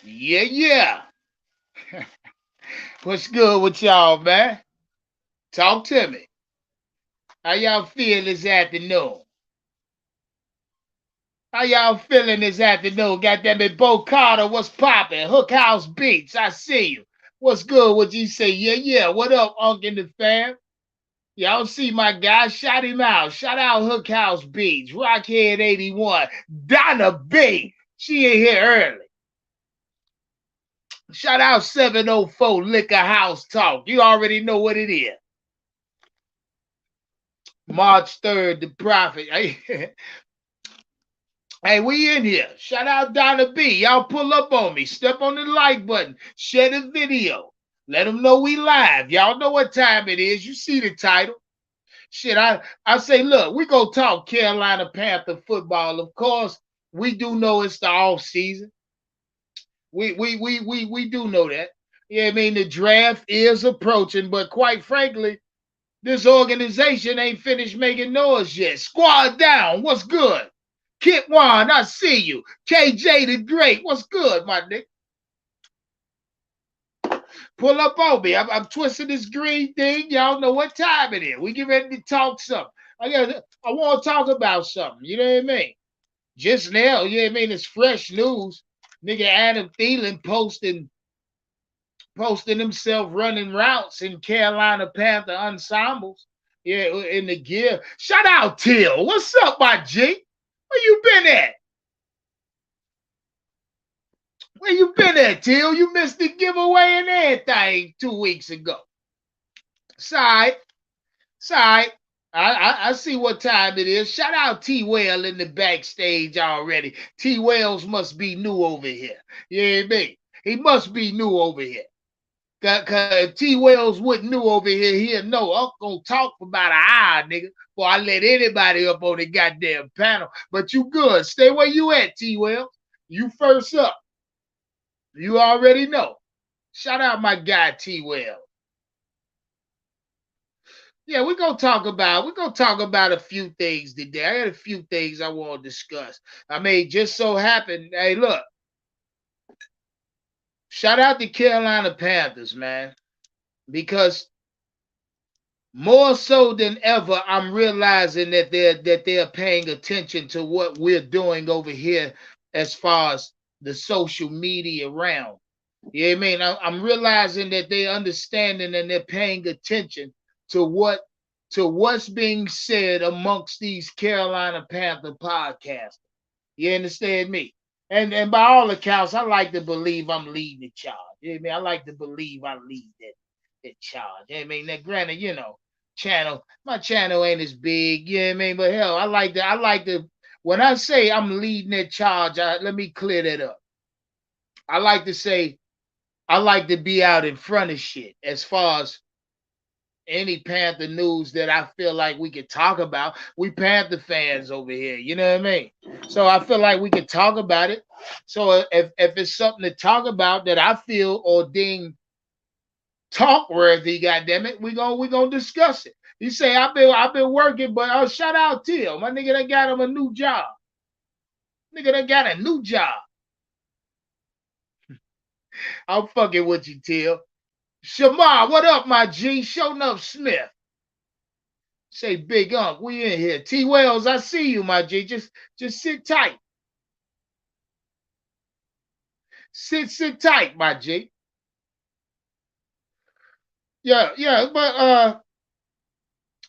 Yeah, yeah. What's good with y'all, man? Talk to me. How y'all feel this afternoon? How y'all feeling this afternoon? Goddamn it, Bo Carter, what's poppin'? Hook House Beats, I see you. What's good? What you say? Yeah, yeah. What up, Unc and the fam? Y'all see my guy? Shout him out. Shout out Hook House Beats, Rockhead 81, Donna B. She in here early. Shout out 704 Liquor House Talk. You already know what it is. March 3rd, the prophet. Hey, we in here. Shout out Donna B. Y'all pull up on me. Step on the like button. Share the video. Let them know we live. Y'all know what time it is. You see the title. Shit, I say, look, we go talk Carolina Panther football. Of course, we do know it's the off season. We do know that. Yeah, I mean the draft is approaching, but quite frankly, this organization ain't finished making noise yet. Squad down. What's good? Kit Wan, I see you. KJ the Great, what's good, my nigga? Pull up on me. I'm twisting this green thing. Y'all know what time it is. We get ready to talk something. I want to talk about something. You know what I mean? Just now, you know what I mean? It's fresh news. Nigga Adam Thielen posting himself running routes in Carolina Panther ensembles. Yeah, in the gear. Shout out Till. What's up, my G? Where you been at? Where you been at, Till? You missed the giveaway and everything 2 weeks ago. Side, side. I see what time it is. Shout out T Well in the backstage already. T Wells must be new over here. You hear me? He must be new over here. Cause if T Wells wasn't new over here, he'll know I'm gonna talk for about an hour, nigga, before I let anybody up on the goddamn panel. But you good. Stay where you at, T Wells. You first up. You already know. Shout out my guy T Well. Yeah, we're gonna talk about a few things today. I got a few things I want to discuss. I mean, just so happened, hey, look, shout out the Carolina Panthers, man. Because more so than ever, I'm realizing that they're paying attention to what we're doing over here as far as the social media realm. You know what I mean? I'm realizing that they're understanding and they're paying attention to what to what's being said amongst these Carolina Panther podcasts. You understand me? And by all accounts, I like to believe I'm leading the charge. You know what I mean? I like to believe I lead that charge. You know what I mean? Now, granted, my channel ain't as big, you know what I mean? But hell, I like to when I say I'm leading that charge, let me clear that up. I like to say I like to be out in front of shit as far as any Panther news that I feel like we could talk about. We Panther fans over here, you know what I mean? So I feel like we could talk about it. So if it's something to talk about that I feel or deem talk worthy, goddamn it, we gonna discuss it. You say I've been working, but shout out Till. My nigga done got him a new job. Nigga done got a new job. I'm fucking with you, Till. Shamar, what up, my G? Showing up Smith. Say Big Unc, we in here. T Wells, I see you, my G. Just sit tight. Sit tight, my G. Yeah, but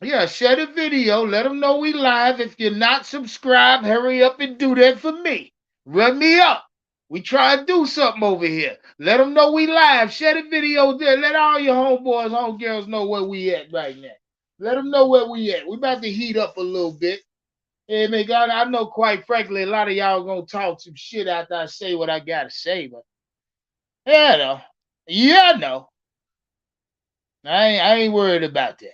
yeah, share the video. Let them know we live. If you're not subscribed, hurry up and do that for me. Run me up. We try to do something over here. Let them know we live. Share the video there. Let all your homeboys, homegirls know where we at right now. Let them know where we at. We about to heat up a little bit. Hey, man, God, I know quite frankly, a lot of y'all gonna talk some shit after I say what I gotta say, but yeah, no. Yeah, no. I ain't worried about that.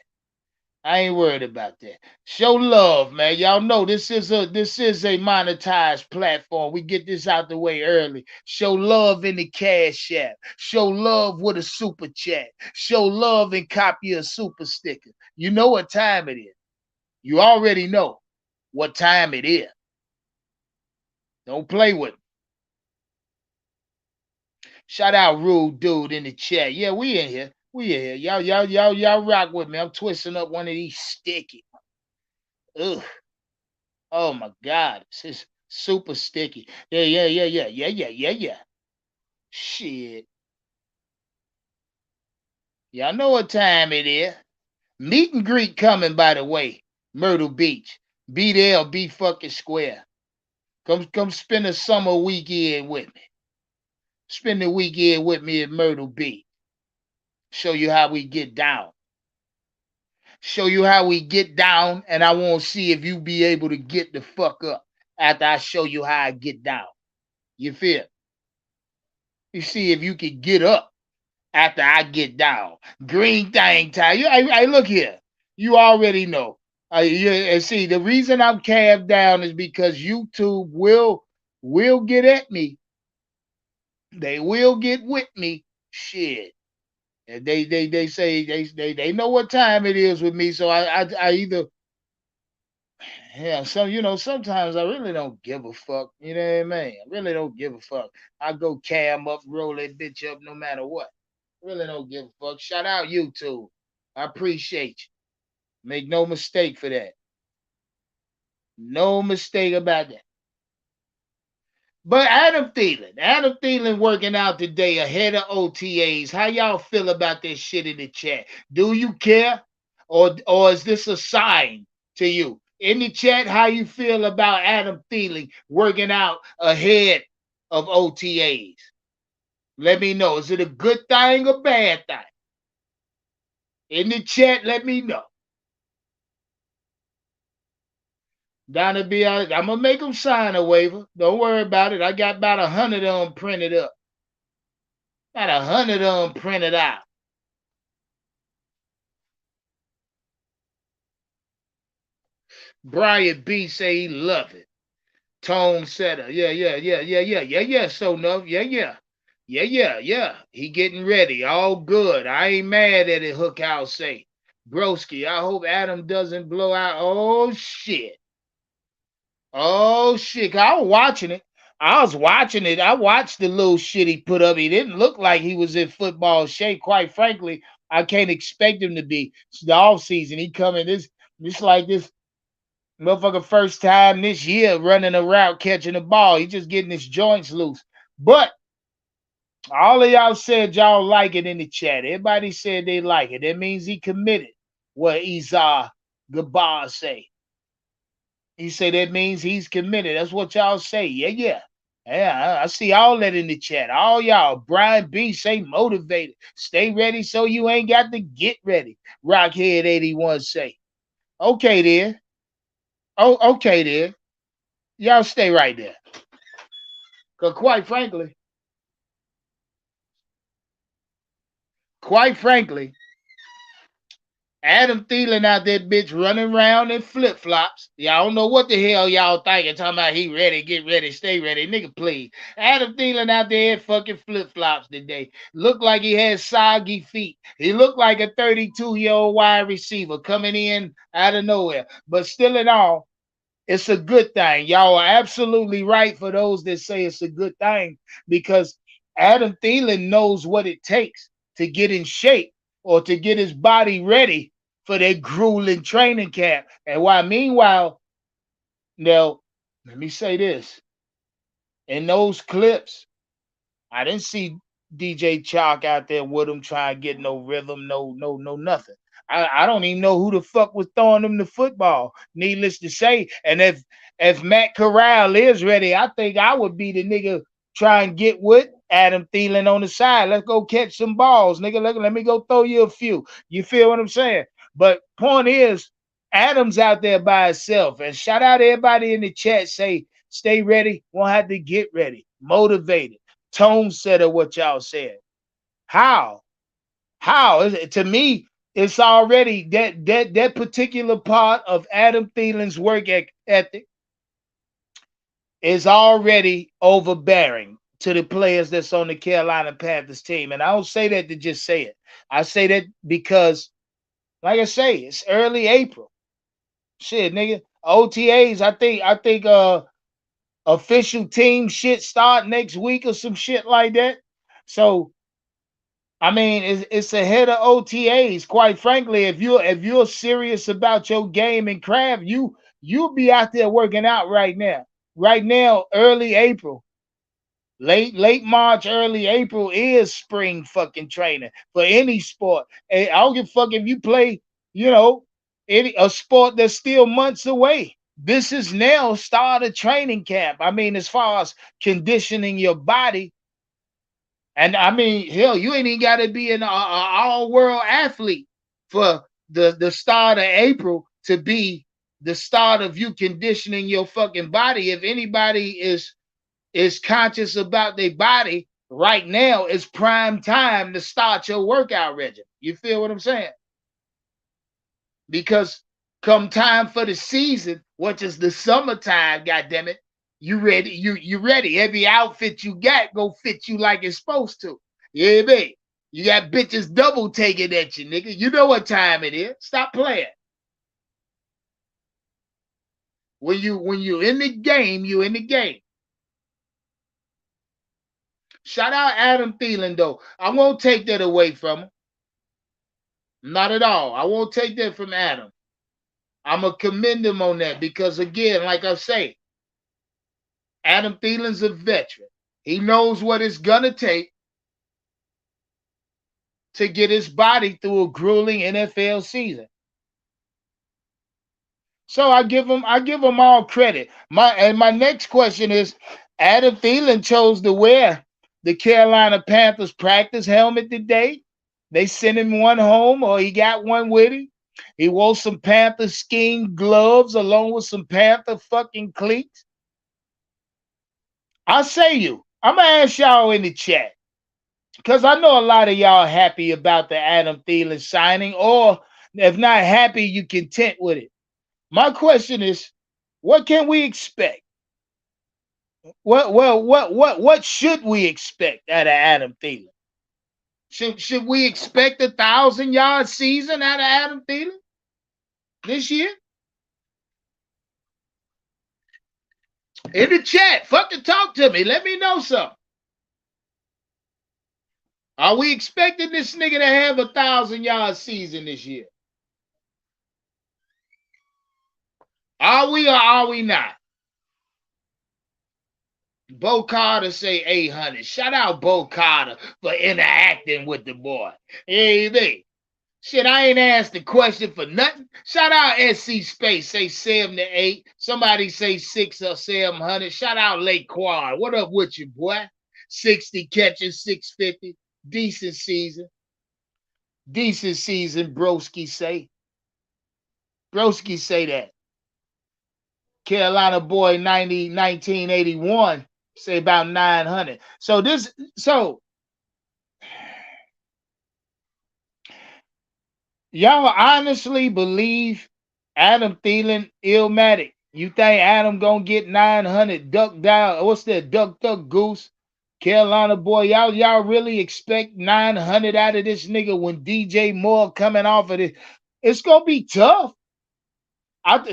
I ain't worried about that. Show love, man. Y'all know this is a monetized platform. We get this out the way early. Show love in the cash app. Show love with a super chat. Show love and copy a super sticker. You know what time it is. You already know what time it is. Don't play with it. Shout out rude dude in the chat. Yeah, we in here. We in here. Y'all rock with me. I'm twisting up one of these sticky. Ugh. Oh my God. This is super sticky. Yeah. Shit. Y'all know what time it is. Meet and greet coming, by the way. Myrtle Beach. Be there or be fucking square. Come spend a summer weekend with me. Spend the weekend with me at Myrtle Beach. Show you how we get down. Show you how we get down, and I want to see if you be able to get the fuck up after I show you how I get down. You feel? You see if you can get up after I get down. Green thing time. I look here. You already know. And see, the reason I'm calved down is because YouTube will get at me. They will get with me. Shit. And they say they know what time it is with me. So I either yeah, so sometimes I really don't give a fuck. You know what I mean? I really don't give a fuck. I go cam up, roll that bitch up no matter what. Really don't give a fuck. Shout out YouTube. I appreciate you. Make no mistake for that. No mistake about that. But Adam Thielen working out today ahead of O.T.As. How y'all feel about this shit in the chat? Do you care? Or is this a sign to you? In the chat, how you feel about Adam Thielen working out ahead of O.T.As? Let me know. Is it a good thing or bad thing? In the chat, let me know. Down be I'm gonna make them sign a waiver. Don't worry about it. I got about 100 of them printed up. Got 100 of them printed out. Brian B say he love it. Tone setter. Yeah. So enough. Yeah. He getting ready. All good. I ain't mad at it, Hook House say. Broski, I hope Adam doesn't blow out. Oh shit. Oh shit. I was watching it. I watched the little shit he put up. He didn't look like he was in football shape. Quite frankly, I can't expect him to be. It's the off season. He coming this like this motherfucker first time this year running a route catching the ball. He just getting his joints loose. But all of y'all said y'all like it in the chat. Everybody said they like it. That means he committed. What Izar Gabar say. He said that means he's committed. That's what y'all say. Yeah. Yeah, I see all that in the chat. All y'all. Brian B say motivated. Stay ready so you ain't got to get ready. Rockhead 81 say. Okay then. Oh, okay then. Y'all stay right there. Cause quite frankly, Adam Thielen out there bitch running around in flip flops. Y'all don't know what the hell y'all thinking. Talking about he ready, get ready, stay ready. Nigga, please. Adam Thielen out there in fucking flip flops today. Looked like he had soggy feet. He looked like a 32-year-old wide receiver coming in out of nowhere. But still in all, it's a good thing. Y'all are absolutely right for those that say it's a good thing because Adam Thielen knows what it takes to get in shape or to get his body ready for that grueling training camp. And while meanwhile, now let me say this: in those clips, I didn't see DJ Chalk out there with him trying to get no rhythm, no nothing. I don't even know who the fuck was throwing him the football. Needless to say, and if Matt Corral is ready, I think I would be the nigga try and get with Adam Thielen on the side. Let's go catch some balls, nigga. Let me go throw you a few. You feel what I'm saying? But point is, Adam's out there by himself. And shout out to everybody in the chat. Say, stay ready. Won't have to get ready. Motivated. Tone setter, what y'all said. How? How? To me, it's already that particular part of Adam Thielen's work ethic is already overbearing to the players that's on the Carolina Panthers team. And I don't say that to just say it. I say that because, like I say, it's early April. Shit, nigga. O.T.As, I think official team shit start next week or some shit like that. So I mean, it's ahead of OTAs. Quite frankly, if you're serious about your game and craft, you'll be out there working out right now. Right now, early April, late March, early April is spring fucking training for any sport. And I don't give a fuck if you play, you know, any a sport that's still months away. This is now start a training camp. I mean, as far as conditioning your body, and I mean, hell, you ain't even got to be an all world athlete for the start of April to be the start of you conditioning your fucking body. If anybody is conscious about their body right now, it's prime time to start your workout regimen. You feel what I'm saying? Because come time for the season, which is the summertime, goddamn it, you ready? You ready? Every outfit you got go fit you like it's supposed to. Yeah, babe. You got bitches double taking at you, nigga. You know what time it is. Stop playing. When you in the game, you in the game. Shout out Adam Thielen though. I won't take that away from him. Not at all. I won't take that from Adam. I'm gonna commend him on that because again, like I say, Adam Thielen's a veteran. He knows what it's gonna take to get his body through a grueling NFL season. So I give him all credit. My next question is Adam Thielen chose to wear the Carolina Panthers practice helmet today. They sent him one home or he got one with him. He wore some Panther skin gloves along with some Panther fucking cleats. I say you. I'm gonna ask y'all in the chat. Because I know a lot of y'all happy about the Adam Thielen signing, or if not happy, you content with it. My question is, what can we expect? What should we expect out of Adam Thielen? Should we expect 1,000 yard season out of Adam Thielen this year? In the chat, fucking talk to me. Let me know something. Are we expecting this nigga to have 1,000 yard season this year? Are we or are we not? Bo Carter say 800. Shout out Bo Carter for interacting with the boy. Hey, shit, I ain't asked the question for nothing. Shout out SC Space, say 7 to 8. Somebody say 6 or 700. Shout out Lake Quad. What up with you, boy? 60 catches, 650. Decent season. Decent season, Broski say. Broski say that. Carolina boy 1981 say about 900. So y'all honestly believe Adam Thielen illmatic? You think Adam gonna get 900 duck down? What's that? Duck goose. Carolina boy, y'all really expect 900 out of this nigga when DJ Moore coming off of it? It's gonna be tough.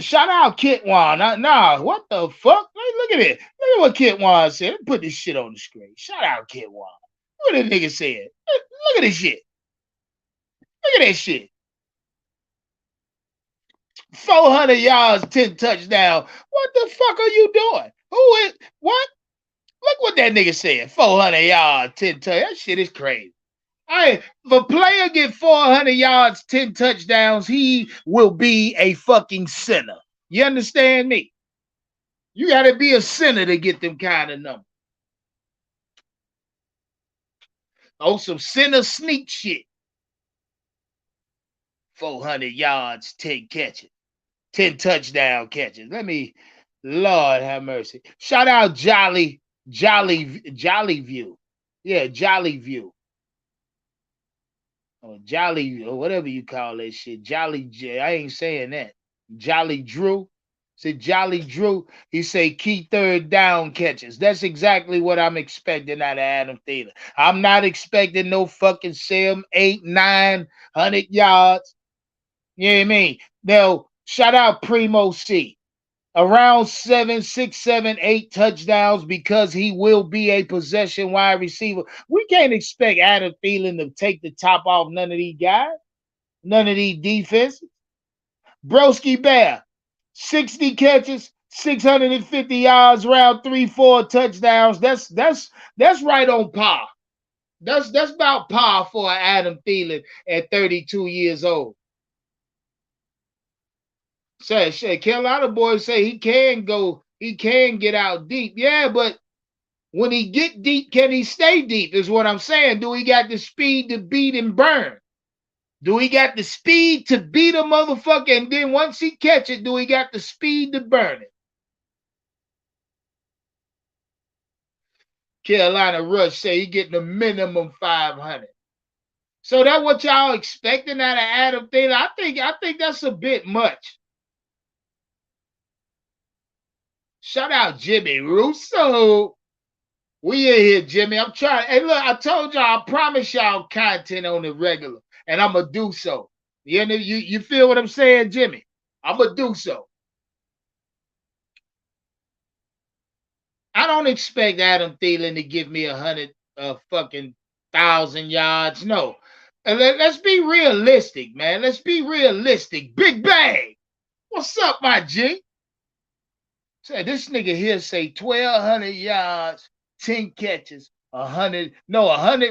Shout out Kitwan. Nah, what the fuck? Look at it. Look at what Kitwan said. Let me put this shit on the screen. Shout out Kitwan. What the nigga said? Look at this shit. Look at that shit. 400 yards, 10 touchdowns. What the fuck are you doing? Who is what? Look what that nigga said. 400 yards, 10 touchdowns. That shit is crazy. Hey, if a player get 400 yards, 10 touchdowns, he will be a fucking sinner. You understand me? You got to be a sinner to get them kind of numbers. Oh, some sinner sneak shit. 400 yards, 10 catches, 10 touchdown catches. Lord have mercy. Shout out Jolly View. Yeah, Jolly View. Or Jolly, or whatever you call that shit. I ain't saying that. Jolly Drew. Said Jolly Drew. He say key third down catches. That's exactly what I'm expecting out of Adam Thielen. I'm not expecting no fucking 7, 8, 900 yards. You know what I mean? Now, shout out Primo C. around 7, 6, 7, 8 touchdowns because he will be a possession wide receiver. We can't expect Adam Thielen to take the top off none of these guys, none of these defenses. Broski Bear, 60 catches, 650 yards, round 3, 4 touchdowns. That's right on par. That's about par for Adam Thielen at 32 years old. Say Carolina boys say he can get out deep. Yeah, but when he get deep, can he stay deep? Is what I'm saying. Do he got the speed to beat and burn? Do he got the speed to beat a motherfucker? And then once he catch it, do he got the speed to burn it? Carolina Rush say he getting a minimum 500. So that what y'all expecting out of Adam Thielen? I think that's a bit much. Shout out Jimmy Russo. We in here, Jimmy. I'm trying. Hey, look, I told y'all, I promise y'all content on the regular, and I'm gonna do so. You feel what I'm saying, Jimmy? I'm gonna do so. I don't expect Adam Thielen to give me 100 fucking 1,000 yards. No. Let's be realistic, man. Let's be realistic. Big Bang. What's up, my G? Say this nigga here say 1,200 yards, 10 catches, 100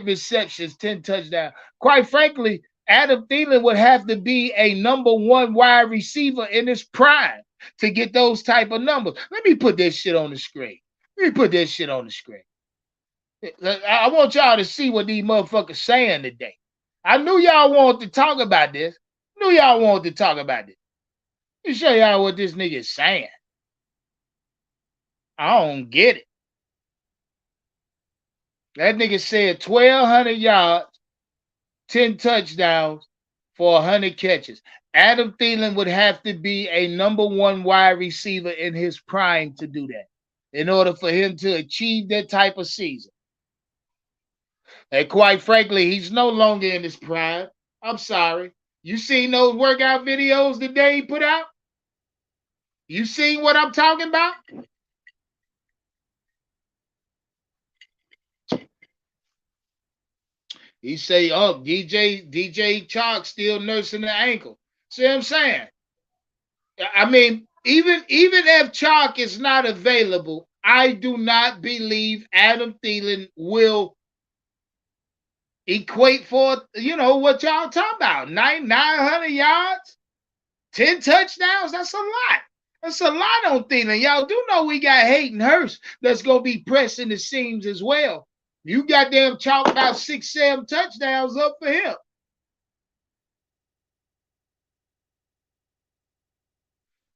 receptions, 10 touchdowns. Quite frankly, Adam Thielen would have to be a number one wide receiver in his prime to get those type of numbers. Let me put this shit on the screen. Let me put this shit on the screen. I want y'all to see what these motherfuckers saying today. I knew y'all wanted to talk about this. Knew y'all wanted to talk about this. Let me show y'all what this nigga is saying. I don't get it. That nigga said 1,200 yards, 10 touchdowns for 100 catches. Adam Thielen would have to be a number one wide receiver in his prime to do that in order for him to achieve that type of season. And quite frankly, he's no longer in his prime. I'm sorry. You seen those workout videos the day he put out? You seen what I'm talking about? He say, oh, DJ Chalk still nursing the ankle. See what I'm saying? I mean, even if Chalk is not available, I do not believe Adam Thielen will equate for, what y'all talking about. 900 yards, 10 touchdowns. That's a lot. That's a lot on Thielen. Y'all do know we got Hayden Hurst that's going to be pressing the seams as well. You goddamn Chalk about 6, 7 touchdowns up for him.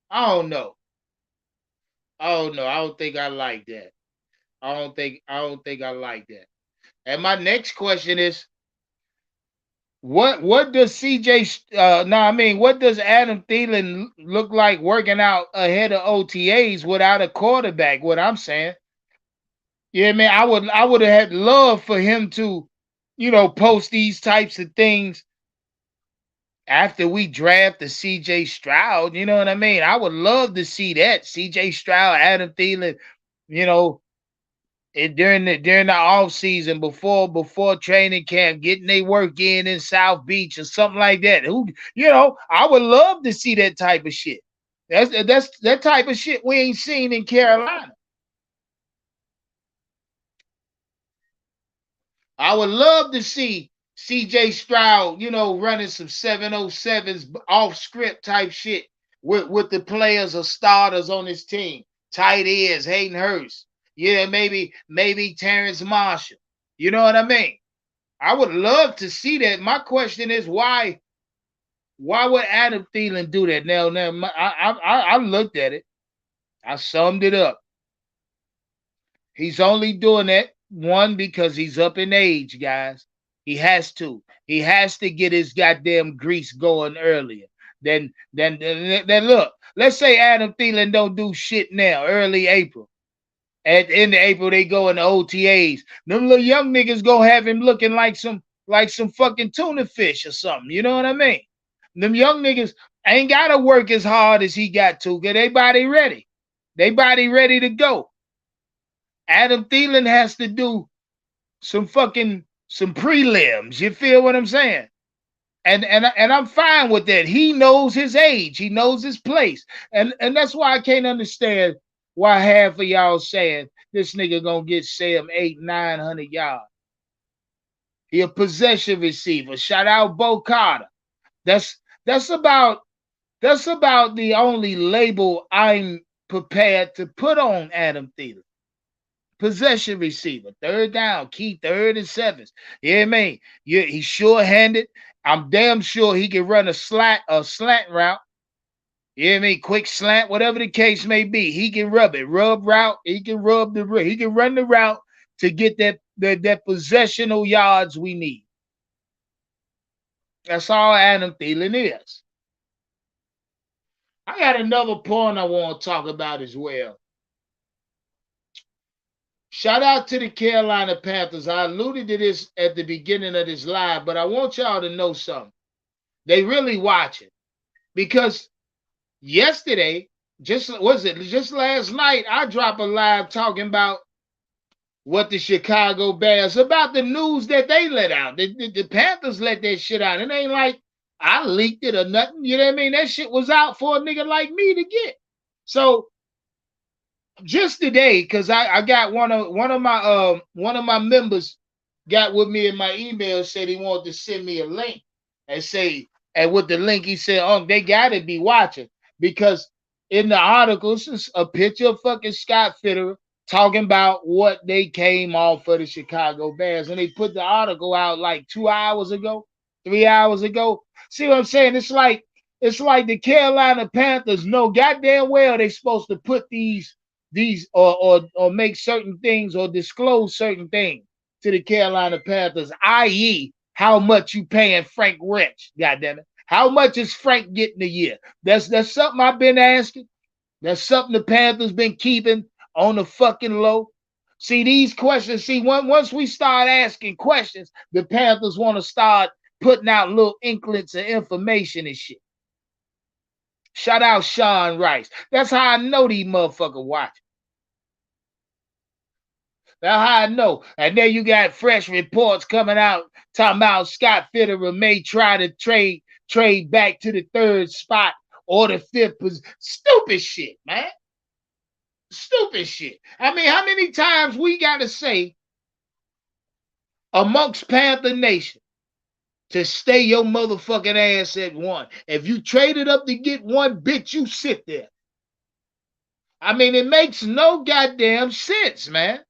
I don't know. I don't think I like that. I don't think I like that. And my next question is, what does what does Adam Thielen look like working out ahead of O.T.As without a quarterback? What I'm saying. Yeah, man, I would have had love for him to, post these types of things after we draft the CJ Stroud. You know what I mean? I would love to see that. CJ Stroud, Adam Thielen, you know, during the off season before training camp, getting their work in South Beach or something like that. I would love to see that type of shit. That's that type of shit we ain't seen in Carolina. I would love to see CJ Stroud, running some 707s off script type shit with the players or starters on his team. Tight ends, Hayden Hurst. Yeah, maybe Terrence Marshall. You know what I mean? I would love to see that. My question is why would Adam Thielen do that? Now I looked at it. I summed it up. He's only doing that, one, because he's up in age, guys. He has to. He has to get his goddamn grease going earlier. Then look, let's say Adam Thielen don't do shit now, early April. At the end of April, they go into O.T.As. Them little young niggas gonna have him looking like some fucking tuna fish or something. You know what I mean? Them young niggas ain't gotta work as hard as he got to get their body ready. They body ready to go. Adam Thielen has to do some prelims. You feel what I'm saying? And I'm fine with that. He knows his age. He knows his place. And that's why I can't understand why half of y'all saying this nigga gonna get Sam 800-900 yards. He a possession receiver. Shout out Bo Carter. That's that's about that's about the only label I'm prepared to put on Adam Thielen. Possession receiver, third down, key third and sevens. You hear me? Yeah, he's sure-handed. I'm damn sure he can run a slant route. You hear me? Quick slant, whatever the case may be. He can rub route. He can he can run the route to get that possessional yards we need. That's all Adam Thielen is. I got another point I want to talk about as well. Shout out to the Carolina Panthers. I alluded to this at the beginning of this live, but I want y'all to know something. They really watching because yesterday, just last night, I dropped a live talking about what the Chicago Bears, about the news that they let out. The Panthers let that shit out. It ain't like I leaked it or nothing. You know what I mean? That shit was out for a nigga like me to get. So just today, because I got one of my members got with me in my email, said he wanted to send me a link and say, and with the link he said, oh, they gotta be watching. Because in the article, it's a picture of fucking Scott Fitterer talking about what they came off for the Chicago Bears. And they put the article out like 2 hours ago, 3 hours ago. See what I'm saying? It's like the Carolina Panthers know goddamn well they supposed to put these or make certain things or disclose certain things to the Carolina Panthers, i.e., how much you paying Frank Wrench, goddamn it. How much is Frank getting a year? That's something I've been asking. That's something the Panthers been keeping on the fucking low. See these questions. See, once we start asking questions, the Panthers want to start putting out little inklings of information and shit. Shout out Sean Rice. That's how I know these motherfuckers watch. That's how I know. And then you got fresh reports coming out talking about Scott Fitterer may try to trade back to the third spot or the fifth position. Stupid shit, man. Stupid shit. I mean, how many times we gotta say amongst Panther Nation to stay your motherfucking ass at one? If you traded up to get one, bitch, you sit there. I mean, it makes no goddamn sense, man.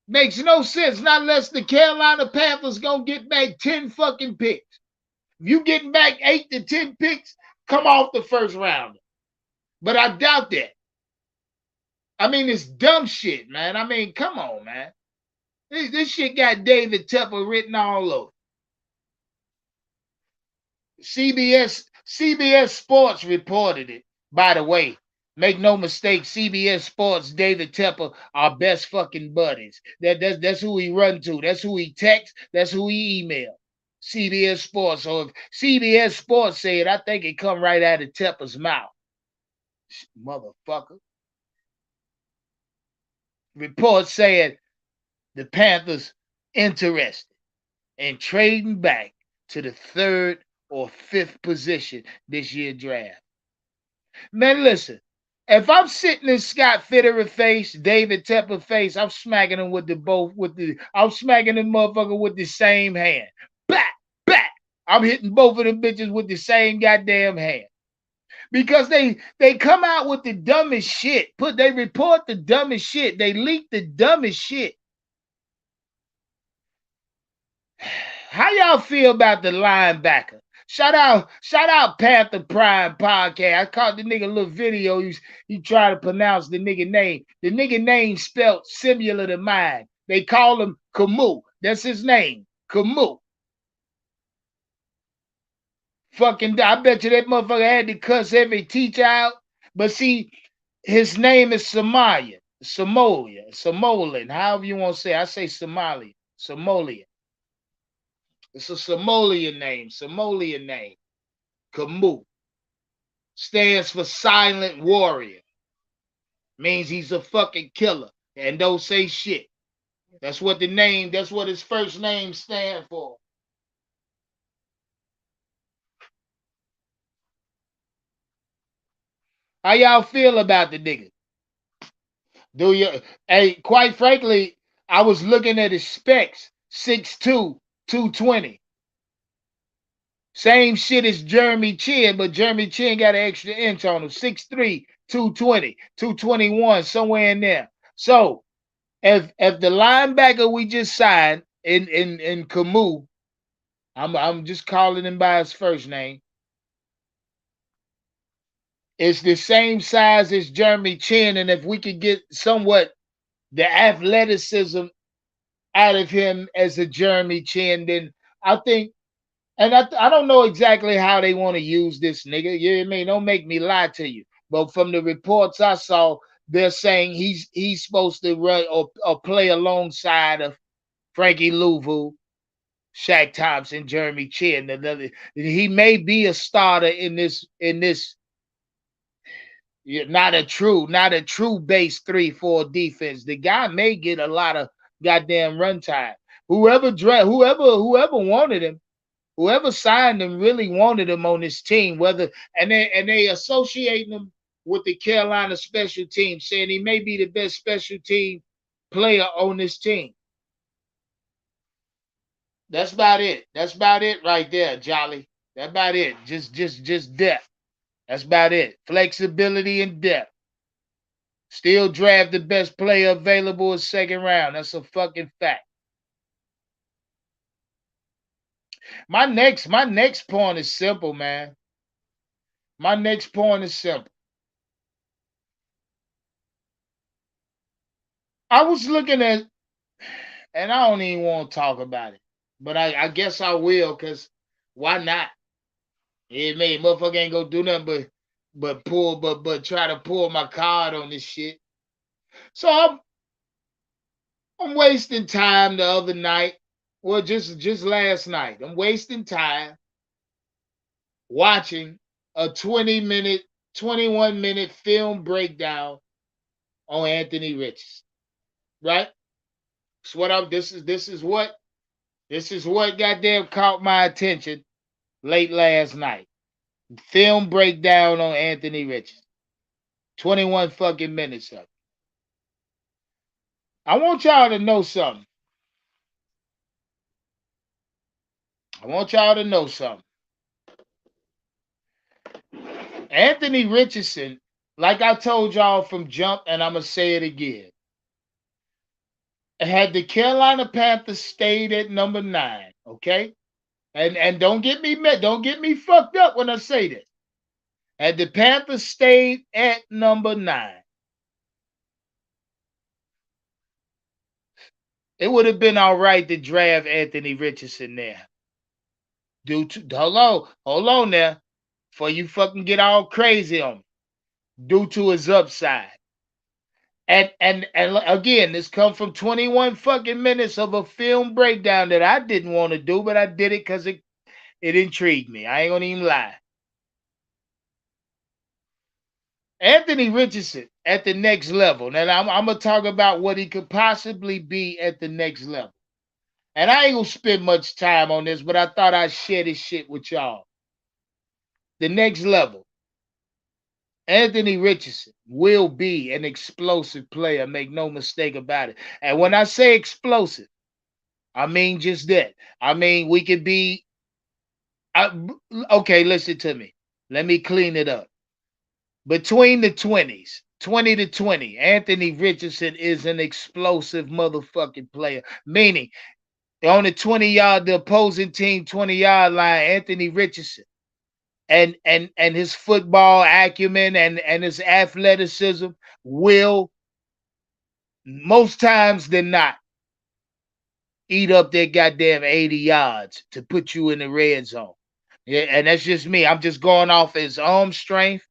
Makes no sense, not unless the Carolina Panthers gonna get back 10 fucking picks. If you getting back 8 to 10 picks, come off the first round. But I doubt that. I mean, it's dumb shit, man. I mean, come on, man. This shit got David Tepper written all over. CBS Sports reported it, by the way. Make no mistake, CBS Sports, David Tepper are best fucking buddies. That's who he run to. That's who he texts. That's who he email. CBS Sports. So if CBS Sports say it, I think it come right out of Tepper's mouth. Motherfucker. Reports saying the Panthers interested in trading back to the third or fifth position this year draft. Man, listen. If I'm sitting in Scott Fitterer face, David Tepper face, I'm smacking him I'm smacking them motherfucker with the same hand. Back, back. I'm hitting both of them bitches with the same goddamn hand. Because they come out with the dumbest shit. They report the dumbest shit. They leak the dumbest shit. How y'all feel about the linebacker? Shout out Panther Prime Podcast. I caught the nigga a little video. He tried to pronounce the nigga name. The nigga name spelled similar to mine. They call him Camus. That's his name. Camus. Fucking, I bet you that motherfucker had to cuss every teacher out. But see, his name is Somalia. Somalian. However you want to say. I say Somalia. Somalian. It's a Somalian name. Camus. Stands for silent warrior. Means he's a fucking killer and don't say shit. That's what the name, that's what his first name stand for. How y'all feel about the nigga? Do you Hey, quite frankly, I was looking at his specs. 6'2", 220. Same shit as Jeremy Chin, but Jeremy Chin got an extra inch on him. 6'3", 220, 221, somewhere in there. So if the linebacker we just signed in Camus, I'm just calling him by his first name, is the same size as Jeremy Chin, and if we could get somewhat the athleticism out of him as a Jeremy Chin, then I think, and I don't know exactly how they want to use this nigga. You know what I mean? Don't make me lie to you. But from the reports I saw, they're saying he's supposed to run or play alongside of Frankie Louvu, Shaq Thompson, Jeremy Chin. He may be a starter in this. Not a true base 3-4 defense. The guy may get a lot of goddamn run time. Whoever wanted him, whoever signed him really wanted him on this team. Whether and they associating him with the Carolina special team, saying he may be the best special team player on this team. That's about it. That's about it right there, Jolly. That's about it. Just depth. That's about it. Flexibility and depth. Still draft the best player available in second round. That's a fucking fact. My next point is simple, man. My next point is simple. I was looking at, and I don't even want to talk about it, but I guess I will, because why not? It may motherfucker ain't gonna do nothing but try to pull my card on this shit. So I'm wasting time the other night. Well, just last night. I'm wasting time watching a 20-minute, 21-minute film breakdown on Anthony Richardson. Right? That's what I'm this is what goddamn caught my attention late last night. Film breakdown on Anthony Richardson. 21 fucking minutes of it. I want y'all to know something. I want y'all to know something. Anthony Richardson, like I told y'all from jump, and I'm gonna say it again. Had the Carolina Panthers stayed at number 9, okay? And don't get me fucked up when I say this. Had the Panthers stayed at number 9, it would have been all right to draft Anthony Richardson there. Hold on there, before you fucking get all crazy on me. Due to his upside. And again, this come from 21 fucking minutes of a film breakdown that I didn't want to do, but I did it because it intrigued me. I ain't gonna even lie. Anthony Richardson at the next level. Now I'm gonna talk about what he could possibly be at the next level. And I ain't gonna spend much time on this, but I thought I'd share this shit with y'all. The next level. Anthony Richardson will be an explosive player, make no mistake about it. And when I say explosive, I mean just that. I mean, we could be. Okay, listen to me. Let me clean it up. Between the 20s, 20 to 20, Anthony Richardson is an explosive motherfucking player. Meaning, on the 20-yard, the opposing team 20-yard line, Anthony Richardson and his football acumen and his athleticism will, most times than not, eat up that goddamn 80 yards to put you in the red zone. Yeah, and that's just me. I'm just going off his arm strength.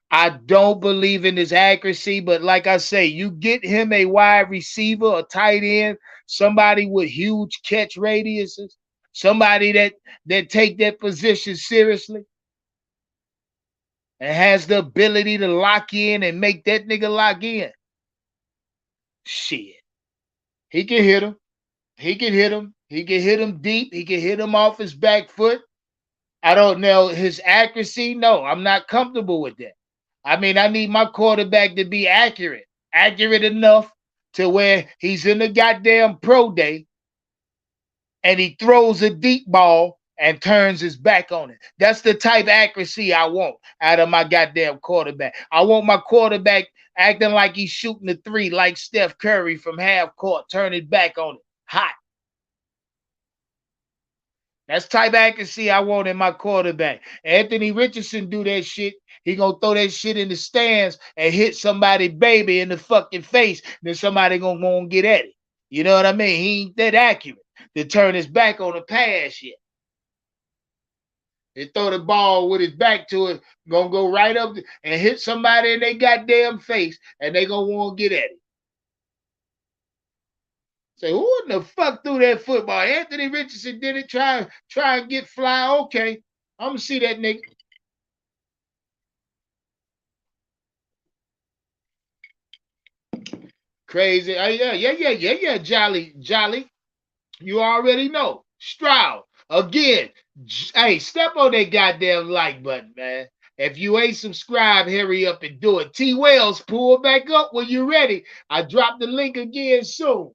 I don't believe in his accuracy, but like I say, you get him a wide receiver, a tight end, somebody with huge catch radiuses, somebody that take that position seriously. and has the ability to lock in and make that nigga lock in, shit, he can hit him. He can hit him. He can hit him deep. He can hit him off his back foot. I don't know his accuracy. No, I'm not comfortable with that. I mean, I need my quarterback to be accurate enough to where he's in the goddamn pro day and he throws a deep ball and turns his back on it. That's the type of accuracy I want out of my goddamn quarterback. I want my quarterback acting like he's shooting the three like Steph Curry from half court, turning back on it. Hot. That's type of accuracy I want in my quarterback. Anthony Richardson do that shit. He gonna throw that shit in the stands and hit somebody baby in the fucking face. Then somebody gonna get at it. You know what I mean? He ain't that accurate to turn his back on the pass yet. He throw the ball with his back to it, gonna go right up and hit somebody in their goddamn face, and they gonna want to get at it. Say, who in the fuck threw that football? Anthony Richardson did it. Try and get fly. Okay, I'm gonna see that nigga. Crazy. Yeah. Jolly. You already know. Stroud. Again. Hey, step on that goddamn like button, man. If you ain't subscribed, hurry up and do it. T. Wells, pull back up when you're ready. I drop the link again soon.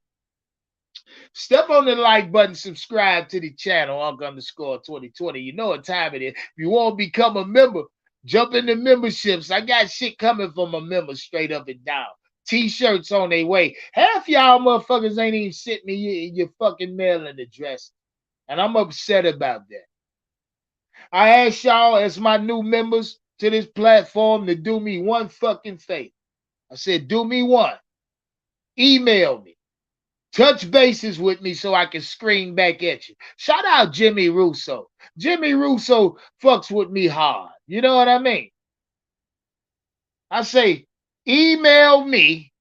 Step on the like button, subscribe to the channel, Unc_2020. You know what time it is. If you want to become a member, jump into memberships. I got shit coming from a member straight up and down. T-shirts on their way. Half y'all motherfuckers ain't even sent me your fucking mailing address. And I'm upset about that. I ask y'all as my new members to this platform to do me one fucking favor. I said, do me one. Email me. Touch bases with me so I can scream back at you. Shout out Jimmy Russo. Jimmy Russo fucks with me hard. You know what I mean? I say, email me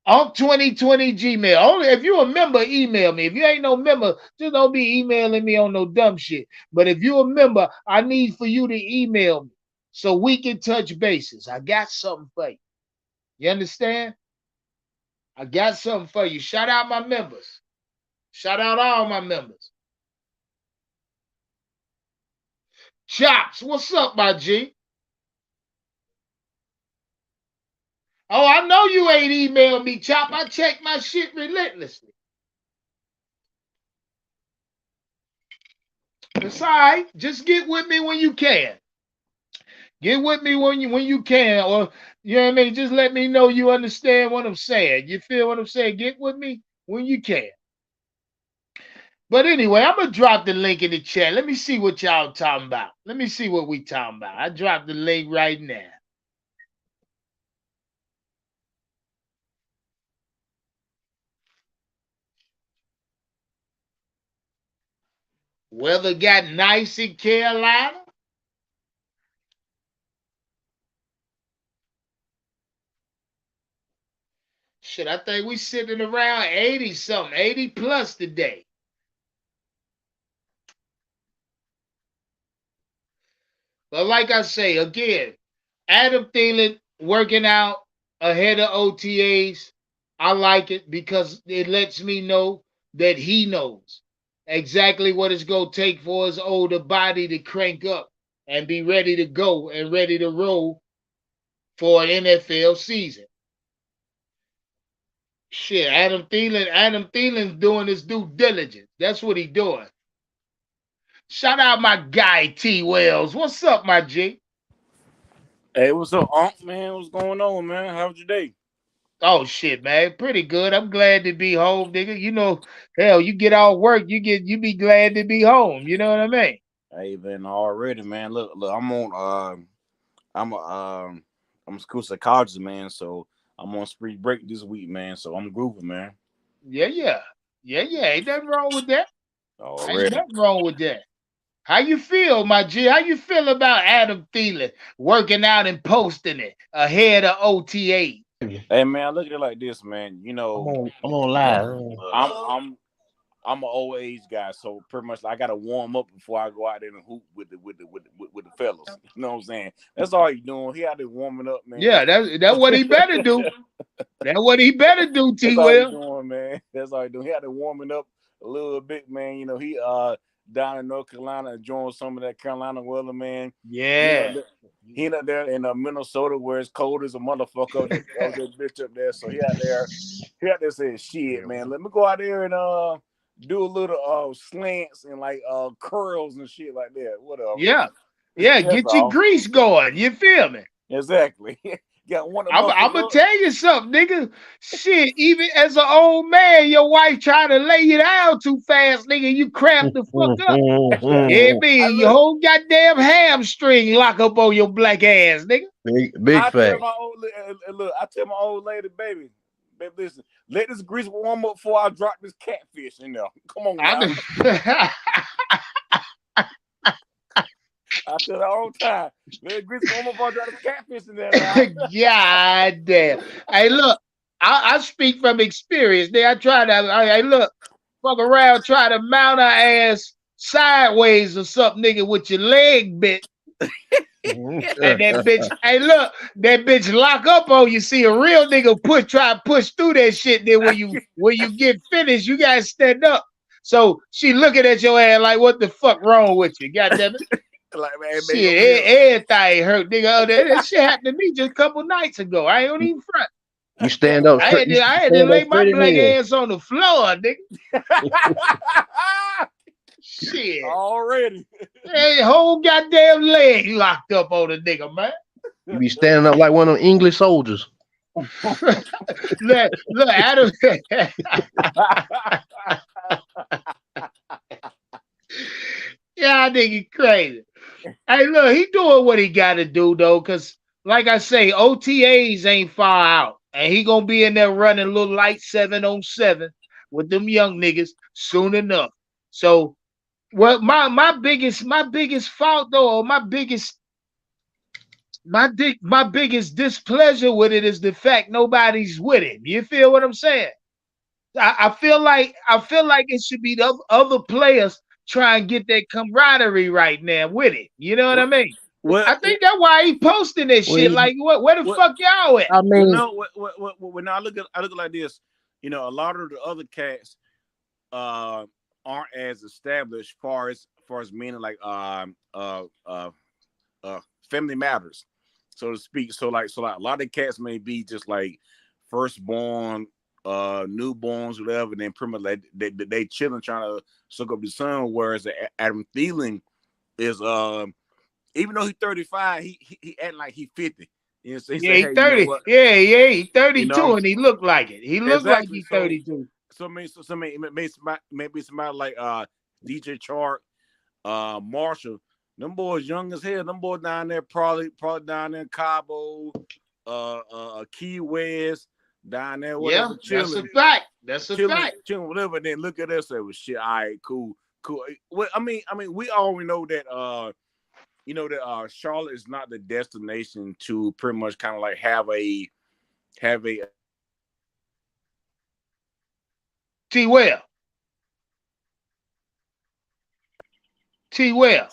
on 2020 Gmail. Only if you a member, email me. If you ain't no member, just don't be emailing me on no dumb shit. But if you a member, I need for you to email me so we can touch bases. I got something for you. You understand? I got something for you. Shout out my members. Shout out all my members. Chops, what's up, my G? Oh, I know you ain't emailed me, Chop. I check my shit relentlessly. It's all right. Just get with me when you can. Get with me when you can, or you know what I mean. Just let me know you understand what I'm saying. You feel what I'm saying? Get with me when you can. But anyway, I'm gonna drop the link in the chat. Let me see what y'all talking about. Let me see what we talking about. I dropped the link right now. Weather got nice in Carolina. Shit, I think we sitting around 80 something, 80 plus today. But like I say, again, Adam Thielen working out ahead of O.T.As. I like it because it lets me know that he knows exactly what it's going to take for his older body to crank up and be ready to go and ready to roll for an NFL season. Shit, Adam Thielen's doing his due diligence. That's what he doing. Shout out my guy T. Wells. What's up, my G? Hey, what's up, Unc, man? What's going on, man? How was your day? Oh shit, man. Pretty good. I'm glad to be home, nigga. You know, hell, you get off work, you be glad to be home. You know what I mean? Hey, man, already, man. Look, I'm on. I'm a I'm a school psychologist, man. So I'm on spring break this week, man. So I'm grooving, man. Yeah. Ain't nothing wrong with that. Ain't Already. nothing wrong with that. How you feel, my G? How you feel about Adam Thielen working out and posting it ahead of OTA? Hey, man, look at it like this, man. You I'm know, on live. I'm I'm an old age guy, so pretty much I gotta warm up before I go out there and hoop with the fellas. You know what I'm saying? That's all he doing. He out there warming up, man. Yeah, that's what he better do. That's what he better do, That's T. all he Will. doing, man. That's all he doing. He had to warming up a little bit, man. You know, he down in North Carolina enjoying some of that Carolina weather, man. He up Yeah. there, he up there in Minnesota where it's cold as a motherfucker of that bitch up there. So he out there saying, shit, man, let me go out there and do a little slants and like curls and shit like that. Whatever. Yeah. Yeah. That's Get your all. grease going. You feel me? Exactly. Got one of I'm motherfuckers gonna up. tell you something, nigga. Shit, even as an old man, your wife trying to lay you down too fast, nigga. You cramp the fuck up. Yeah, I me, your look. whole goddamn hamstring lock up on your black ass, nigga. Big I tell fact. my look. I tell my old lady, baby, listen. Let this grease warm up before I drop this catfish in there. Come on now. I I tell her all the time. Let the grease warm up before I drop this catfish in there now. God damn. Hey, look, I speak from experience. There, I look, fuck around, try to mount her ass sideways or something, nigga, with your leg bit. And that bitch, hey, look, that bitch lock up on you. See a real nigga try to push through that shit. Then when you get finished, you gotta stand up. So she looking at your ass like, what the fuck wrong with you? Goddamn it. Like, man, Shit, over here. everything hurt, nigga. Oh, that shit happened to me just a couple nights ago. I ain't even front. You stand up straight. You I had to stand up lay my straight as black hell. ass on the floor, nigga. Shit. Already. Hey, whole goddamn leg locked up on the nigga, man. You be standing up like one of them English soldiers. Look, Adam. Yeah, I think he crazy. Hey, look, he doing what he got to do though, cause like I say, O.T.As ain't far out, and he gonna be in there running a little light 7 on 7 with them young niggas soon enough. So, well, my biggest fault though, or my biggest displeasure with it is the fact nobody's with him. You feel what I'm saying? I feel like it should be the other players try and get that camaraderie right now with it. You know what I what? mean? What? I think that's why he posting this Well, shit. Like, where the What? fuck y'all at? I Well, mean, no. When I look at it like this, you know, a lot of the other cats uh aren't as established far as meaning like uh family matters, so to speak. So like a lot of cats may be just like firstborn, newborns, whatever. And then pretty much like they chilling trying to soak up the sun. Whereas Adam Thielen is even though he's 35, he acting like he's 50. You know, so he Yeah, say, he hey, you know 30. what? Yeah, he You 32 know and he look like it. He look like exactly. he 32. Maybe somebody like DJ Chark, Marshall. Them boys young as hell. Them boys down there probably down there in Cabo, Key West, down there, Yeah, whatever, that's a chilling, fact. That's a chilling, fact. chilling, whatever. And then look at us and say, well, shit, all right, cool, cool. Well, I mean, we already know that you know that Charlotte is not the destination to pretty much kind of like have a T well. T well.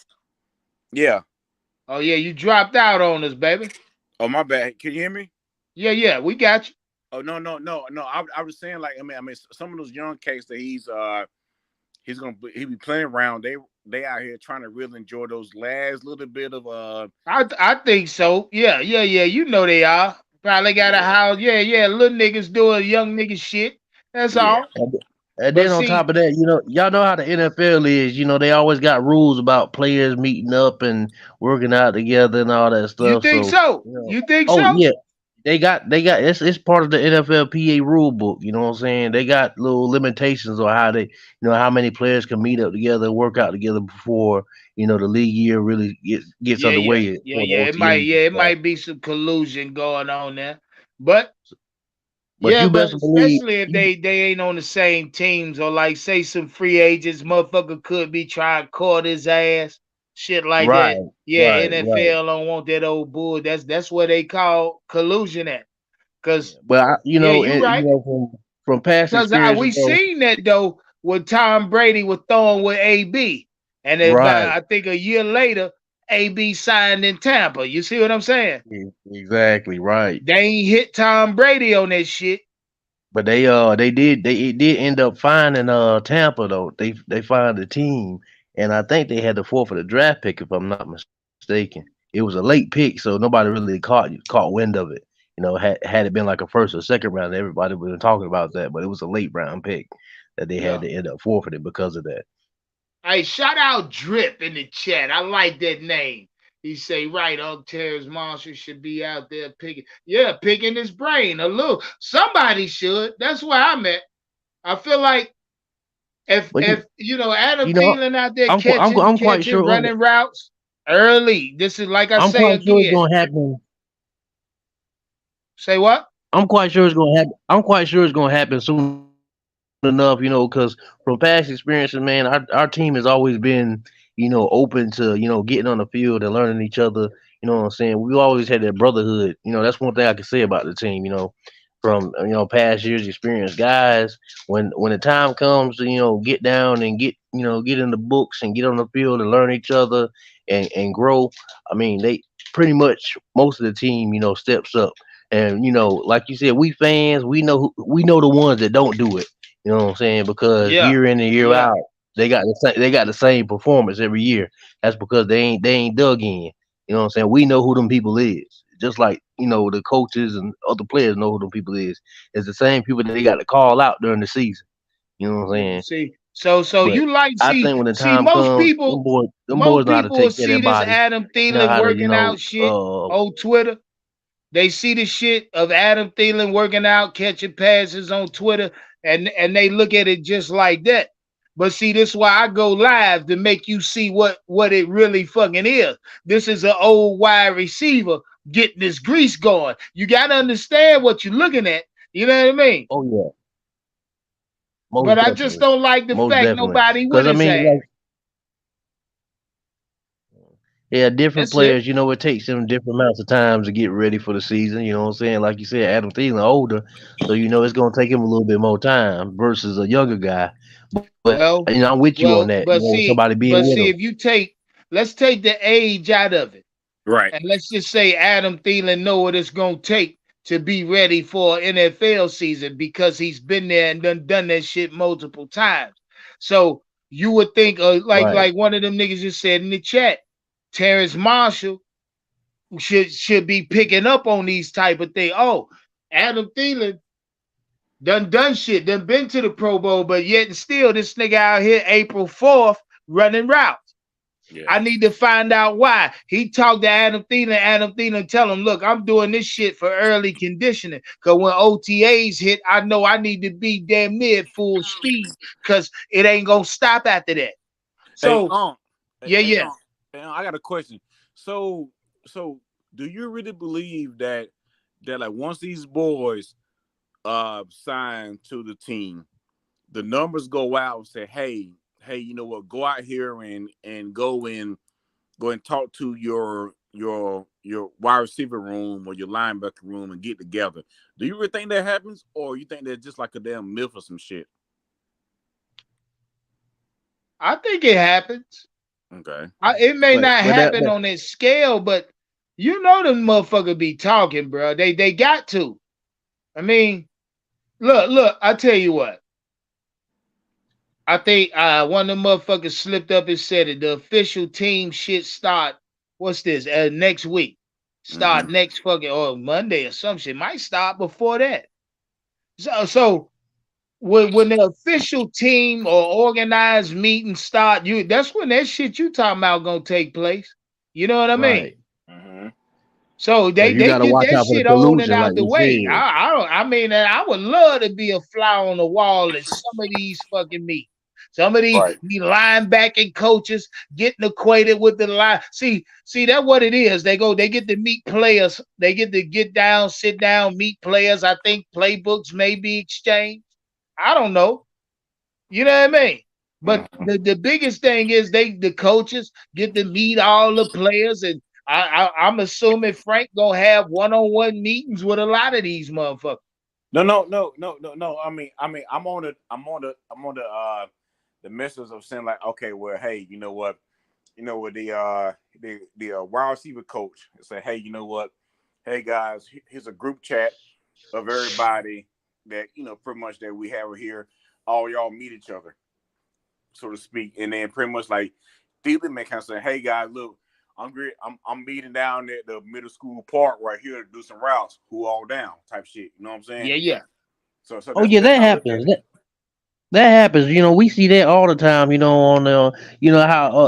yeah. Oh yeah, you dropped out on us, baby. Oh my bad. Can you hear me? Yeah, we got you. Oh no. I was saying like I mean some of those young cats that he be playing around. They out here trying to really enjoy those last little bit of I think so. Yeah. You know they are. Probably got a yeah house. Yeah. Little niggas doing young nigga shit. That's yeah all. and But then on see, top of that, y'all know how the NFL is. They always got rules about players meeting up and working out together and all that you stuff. think So, so? You think oh so? yeah, they got it's part of the NFLPA rule book. You know what I'm saying? They got little limitations on how how many players can meet up together and work out together before the league year really gets underway for the OTAs and It stuff. might be some collusion going on there. But But yeah, you but best believe especially if you they ain't on the same teams or like say some free agents, motherfucker could be trying to court his ass, shit like right, that. Yeah, right. NFL don't want that old bull. That's what they call collusion at. Cause Well, yeah, you right. from past Cause experiences, we seen that though. when Tom Brady was throwing with AB. And then about, Right. I think a year later, AB signed in Tampa. You see what I'm saying? Exactly right. They ain't hit Tom Brady on that shit. But they did end up finding Tampa though. They found the team, and I think they had the fourth of the draft pick if I'm not mistaken. It was a late pick, so nobody really caught wind of it. Had it been like a first or second round, everybody would been talking about that. But it was a late round pick that they had Yeah. to end up forfeiting because of that. Hey, shout out Drip in the chat. I like that name. He say, right, O.T.As Marshall should be out there picking. Yeah, picking his brain a little. Somebody should. That's where I'm at. I feel like if But if Adam you know, Thielen out there I'm quite catching sure running routes early. This is like I I'm say quite sure it's again. gonna happen. Say what? I'm quite sure it's gonna happen. I'm quite sure it's gonna happen soon enough, because from past experiences, man, our team has always been, open to, getting on the field and learning each other. You know what I'm saying? We always had that brotherhood. That's one thing I can say about the team. From past years' experience, guys. When the time comes to get down and get in the books and get on the field and learn each other and grow. I mean, they pretty much most of the team steps up. And like you said, we fans, we know the ones that don't do it. You know what I'm saying? Because Yeah, year in and year yeah. out, they got the same performance every year. That's because they ain't dug in. You know what I'm saying? We know who them people is. Just like the coaches and other players know who them people is. It's the same people that they got to call out during the season. You know what I'm saying? See, so But you like I think when the see time comes, them boys most know how to people will take care of see their this bodies. Adam They know Thielen how to working out shit on Twitter. They see the shit of Adam Thielen working out, catching passes on Twitter, and they look at it just like that. But see, this is why I go live to make you see what it really fucking is. This is an old wide receiver getting this grease going. You got to understand what you're looking at. You know what I mean? Oh yeah, But most I just definitely, don't like the most fact definitely. nobody with Because I his mean, ass. like, yeah, different That's it. players, it takes them different amounts of time to get ready for the season. You know what I'm saying? Like you said, Adam Thielen older, so it's gonna take him a little bit more time versus a younger guy. But Well, I'm with you on that. Somebody being but with him. see, if you take, let's take the age out of it, Right. and let's just say Adam Thielen know what it's gonna take to be ready for an NFL season because he's been there and done that shit multiple times. So you would think, Right. like one of them niggas just said in the chat, Terrence Marshall should be picking up on these type of things. Oh, Adam Thielen done shit, done been to the Pro Bowl, but yet and still this nigga out here April 4th running routes. Yeah. I need to find out why. He talked to Adam Thielen tell him, look, I'm doing this shit for early conditioning. Cause when O.T.As hit, I know I need to be damn near full speed because it ain't gonna stop after that. Hey, So yeah, hey, yeah. I got a question. So, so do you really believe that like once these boys sign to the team, the numbers go out and say, hey, you know what? Go out here and go and talk to your wide receiver room or your linebacker room and get together. Do you really think that happens, or you think that's just like a damn myth or some shit? I think it happens. Okay. It may not But that happen on that scale, but you know them motherfucker be talking, bro. They got to. I mean, look, I tell you what. I think one of the motherfuckers slipped up and said it. The official team shit start. What's this? Next week. Mm-hmm. Start next fucking or Monday or some shit. Might start before that. So when the official team or organized meeting start, that's when that shit you talking about gonna take place. You know what I mean? right. Mm-hmm. So Because you they got to get watch that out for the shit on and collusion, out like the we way. said. I don't. I mean, I would love to be a fly on the wall at some of these fucking meetings. Some of these Right. linebacking coaches getting acquainted with the line. See that what it is. They get to meet players. They get to get down, sit down, meet players. I think playbooks may be exchanged. I don't know. You know what I mean? But Mm-hmm. the biggest thing is the coaches get to meet all the players, and I'm assuming Frank gonna have one-on-one meetings with a lot of these motherfuckers. No, no, no, no, no, no. I mean, the message of saying like, okay, well, hey, you know what the wide receiver coach say, hey, you know what, hey guys, here's a group chat of everybody that pretty much that we have here. All y'all meet each other, so to speak, and then pretty much like Thielen may kind of say, "Hey guys, look, I'm great. I'm meeting down at the middle school park right here to do some routes. Who all down? Type shit. You know what I'm saying? Yeah, yeah. So Oh yeah, that's that how I look at happens. it. That happens. We see that all the time. On how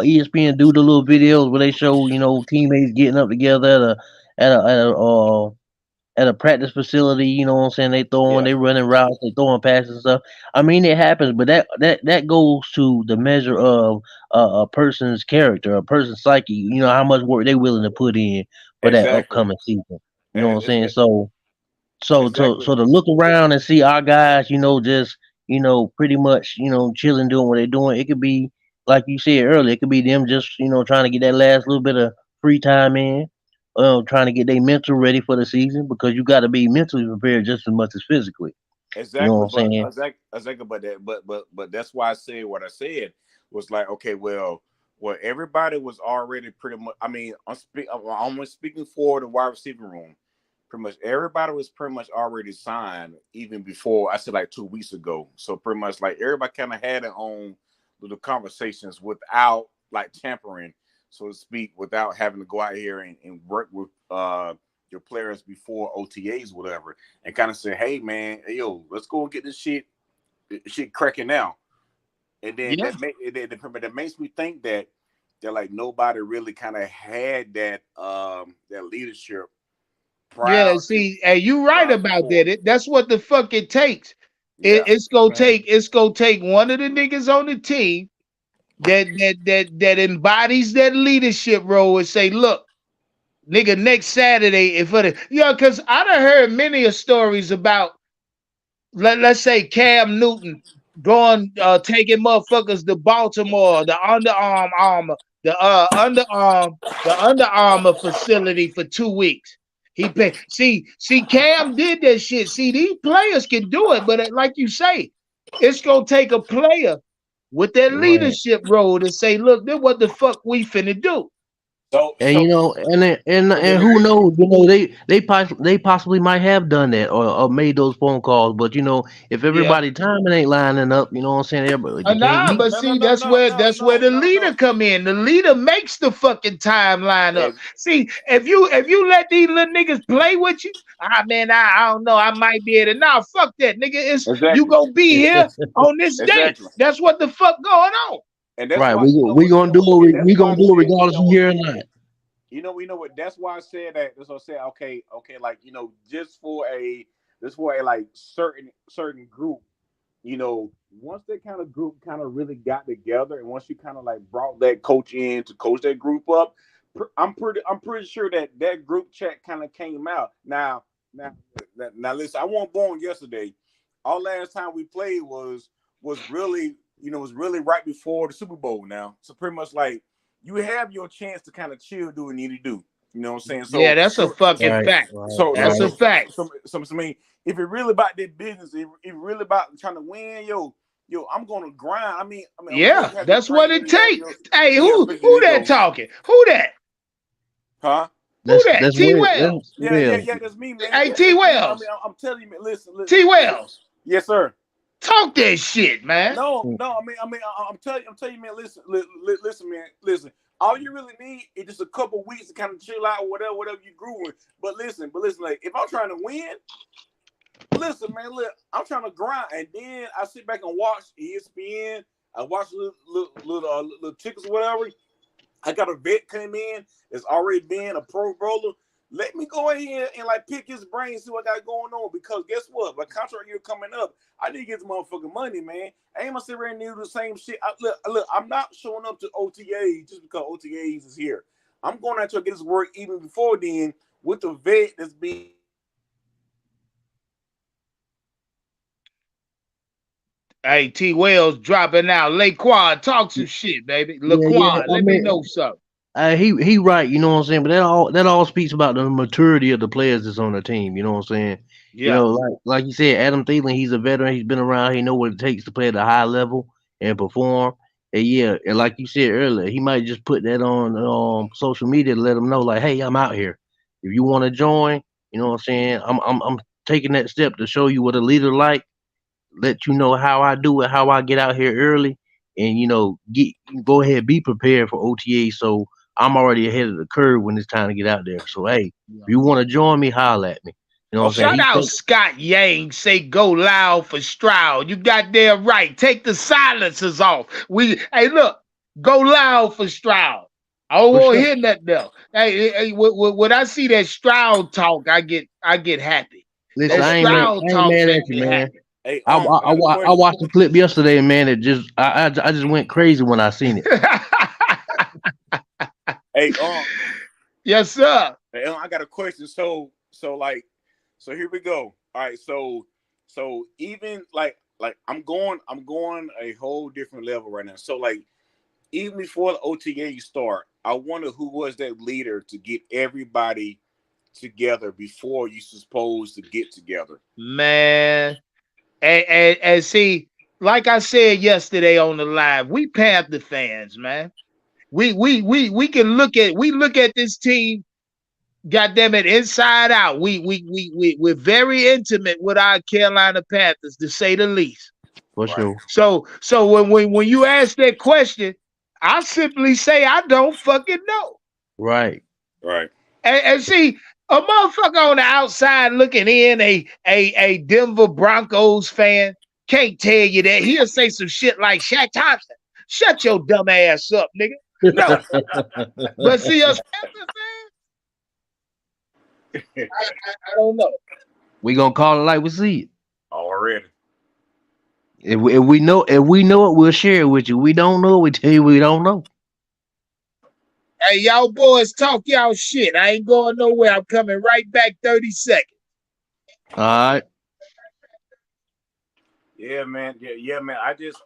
ESPN do the little videos where they show teammates getting up together at a practice facility. You know what I'm saying? Yeah, They running routes, they throwing passes and stuff. I mean, it happens, but that goes to the measure of a person's character, a person's psyche. How much work they willing to put in for that exactly. upcoming season. You know what And I'm it's, saying? So exactly, to look around and see our guys, just pretty much chilling, doing what they're doing. It could be like you said earlier. It could be them just trying to get that last little bit of free time in, trying to get their mental ready for the season because you got to be mentally prepared just as much as physically. You know exactly. what I'm But saying? exactly. But but that's why I said what I said was like, okay, well, everybody was already pretty much. I mean, I'm almost speaking for the wide receiver room. Pretty much everybody was pretty much already signed even before I said like 2 weeks ago. So pretty much like everybody kind of had their own little conversations without like tampering, so to speak, without having to go out here and work with your players before O.T.As, whatever, and kind of say, hey man, hey, yo, let's go and get this shit cracking now. And then Yeah. that makes me think that like nobody really kind of had that leadership Yeah, prior to see, hey, you right about before. that. That's what the fuck it takes. Yeah. It's gonna take one of the niggas on the team that embodies that leadership role and say, look, nigga, next Saturday, if for the because I done heard many of stories about let's say Cam Newton going taking motherfuckers to Baltimore, the Under Armour facility for 2 weeks. He paid. See, Cam did that shit. See, these players can do it, but like you say, it's gonna take a player with that Right. leadership role to say, look, this what the fuck we finna do. So And so so and let me who get knows? They possibly might have done that or made those phone calls. But if Yeah. everybody timing ain't lining up, you know what I'm saying? Everybody, you can't Nah, meet. but no no see, no no no that's where no the no leader no. come in. The leader makes the fucking timeline up. Ex- See, if you let these little niggas play with you, man, I don't know, I might be able to. Nah, fuck that, nigga. It's you exactly, gonna be here on this date. exactly. That's what the fuck going on. And that's Right. why We gonna do and it. that's We why gonna I do it said regardless you here or not. what. That's why I said that. That's what I said. Okay, like just for a like certain group. Once that kind of group kind of really got together, and once you kind of like brought that coach in to coach that group up, I'm pretty sure that that group chat kind of came out. Now, now, listen, I wasn't born yesterday. Our last time we played was really was really right before the Super Bowl. Now, so pretty much like you have your chance to kind of chill, do what you need to do. You know what I'm saying? Yeah, that's a fucking Right. fact. Right. That's a Right. fact. I mean, if it really about that business, if really about trying to win, yo, I'm gonna grind. I mean, of course Yeah, you have your that's what it training, you have takes. your Hey, yeah, big who that ego, talking? Who that? huh? Who That's that? that's T where that's Wells. well. That's me, man. Hey, Yeah, T that's me. I mean, Wells. I'm telling you, man. Listen, T listen. Wells. Yes, sir. Talk that shit, man. No. I'm telling you, man. Listen, man. Listen. All you really need is just a couple weeks to kind of chill out, or whatever you grooving. But listen, like if I'm trying to win, listen, man. Look, I'm trying to grind, and then I sit back and watch ESPN. I watch little tickets or whatever. I got a vet come in that's already been a pro bowler. Let me go ahead and like pick his brain, see what I got going on. Because guess what? My contract year coming up, I need to get the motherfucking money, man. I ain't gonna sit there and do the same shit. Look, I'm not showing up to O.T.As just because O.T.As is here. I'm going out to get this work even before then with the vet that's being Hey, T Wells dropping out. Laquan, talk some shit, baby. Yeah. Laquan, I let me mean, know something. he right. You know what I'm saying. But that all speaks about the maturity of the players that's on the team. You know what I'm saying. You Yeah. know, like you said, Adam Thielen, he's a veteran. He's been around. He know what it takes to play at a high level and perform. And yeah, and like you said earlier, he might just put that on social media to let them know, like, hey, I'm out here. If you want to join, you know what I'm saying. I'm taking that step to show you what a leader like. Let you know how I do it, how I get out here early, and get go ahead, be prepared for OTA. So I'm already ahead of the curve when it's time to get out there. So hey, if Yeah. you want to join me, holler at me. You know what I'm saying? Shout out Scott Yang. Say go loud for Stroud. You got there right. Take the silencers off. Hey, look, go loud for Stroud. I don't For want to sure. hear nothing else. Hey, when I see that Stroud talk, I get happy. Listen, That Okay, Stroud I ain't talk mad make at you, me man. happy. hey, I watched the clip yesterday, man. It just I just went crazy when I seen it. hey, Yes, sir. hey, I got a question. So here we go. All right, so even like I'm going a whole different level right now. So like even before the OTA start, I wonder who was that leader to get everybody together before you supposed to get together. Man. And see, like I said yesterday on the live, we Panther fans, man. We can look at this team, goddamn it, inside out. We're very intimate with our Carolina Panthers, to say the least. For Right, sure. So when you ask that question, I simply say I don't fucking know. Right. right. And see, a motherfucker on the outside looking in, a Denver Broncos fan, can't tell you that. He'll say some shit like Shaq Thompson. Shut your dumb ass up, nigga. No. But see, us Panther fans, I don't know. We gonna call it like we see it. Already. If we know it, we'll share it with you. We don't know it, we tell you we don't know. Hey, y'all boys talk y'all shit. I ain't going nowhere. I'm coming right back 30 seconds. All right. Yeah, man. Yeah, man. I just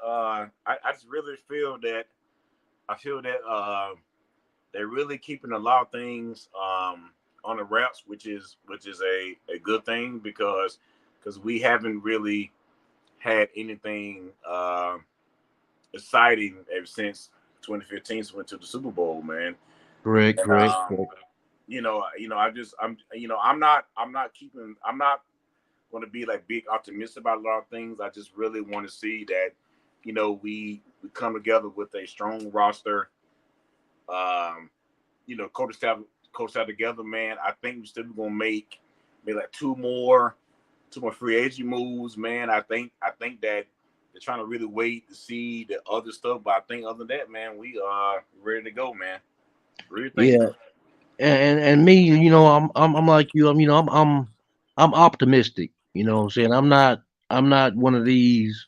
really feel that they're really keeping a lot of things on the wraps, which is a good thing because we haven't really had anything exciting ever since 2015 went to the Super Bowl, man. Correct, And correct, correct. I'm not going to be like big optimistic about a lot of things. I just really want to see that, we come together with a strong roster. Um, coach staff together, man. I think we're still gonna make maybe like two more free agent moves, man. I think that they're trying to really wait to see the other stuff, but I think other than that, man, we are ready to go, man. Really think Yeah. so. And me, I'm like you. I'm optimistic. You know what I'm saying? I'm not one of these,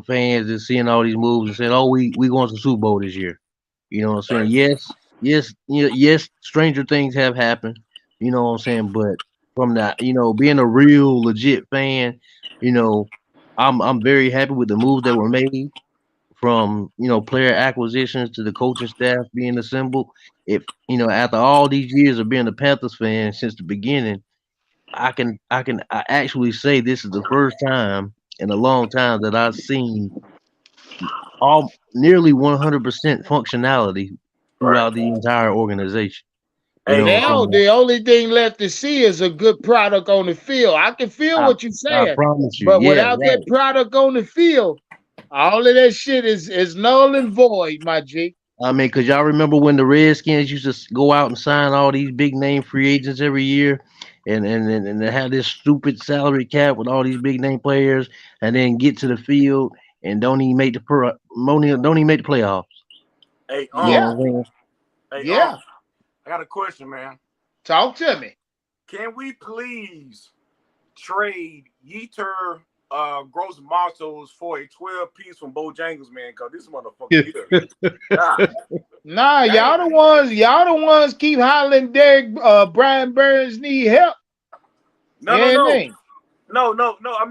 fans that's seeing all these moves and saying, "Oh, we going to the Super Bowl this year." You know what I'm saying? Right. Yes, yes, yes, stranger things have happened. You know what I'm saying? But from that, being a real legit fan, you know, I'm very happy with the moves that were made, from player acquisitions to the coaching staff being assembled. If after all these years of being a Panthers fan since the beginning, I actually say this is the first time in a long time that I've seen all nearly 100% functionality Right. throughout the entire organization. You Hey, know what I'm Now saying? the only thing left to see is a good product on the field. I can feel I, what you're I saying, promise you, but yeah, without that right. product on the field, all of that shit is null and void, my G. I mean, cause y'all remember when the Redskins used to go out and sign all these big name free agents every year, and they had this stupid salary cap with all these big name players, and then get to the field and don't even make the playoffs. hey, You know Yeah, what I'm saying? hey, yeah. I got a question, man. Talk to me. Can we please trade Yeter Gross Martos for a 12-piece from Bojangles, man? Because this motherfucker here, God Nah, damn. y'all the ones keep hollering Derek Brian Burns need help. No, no, And no, thing. no, no, no. I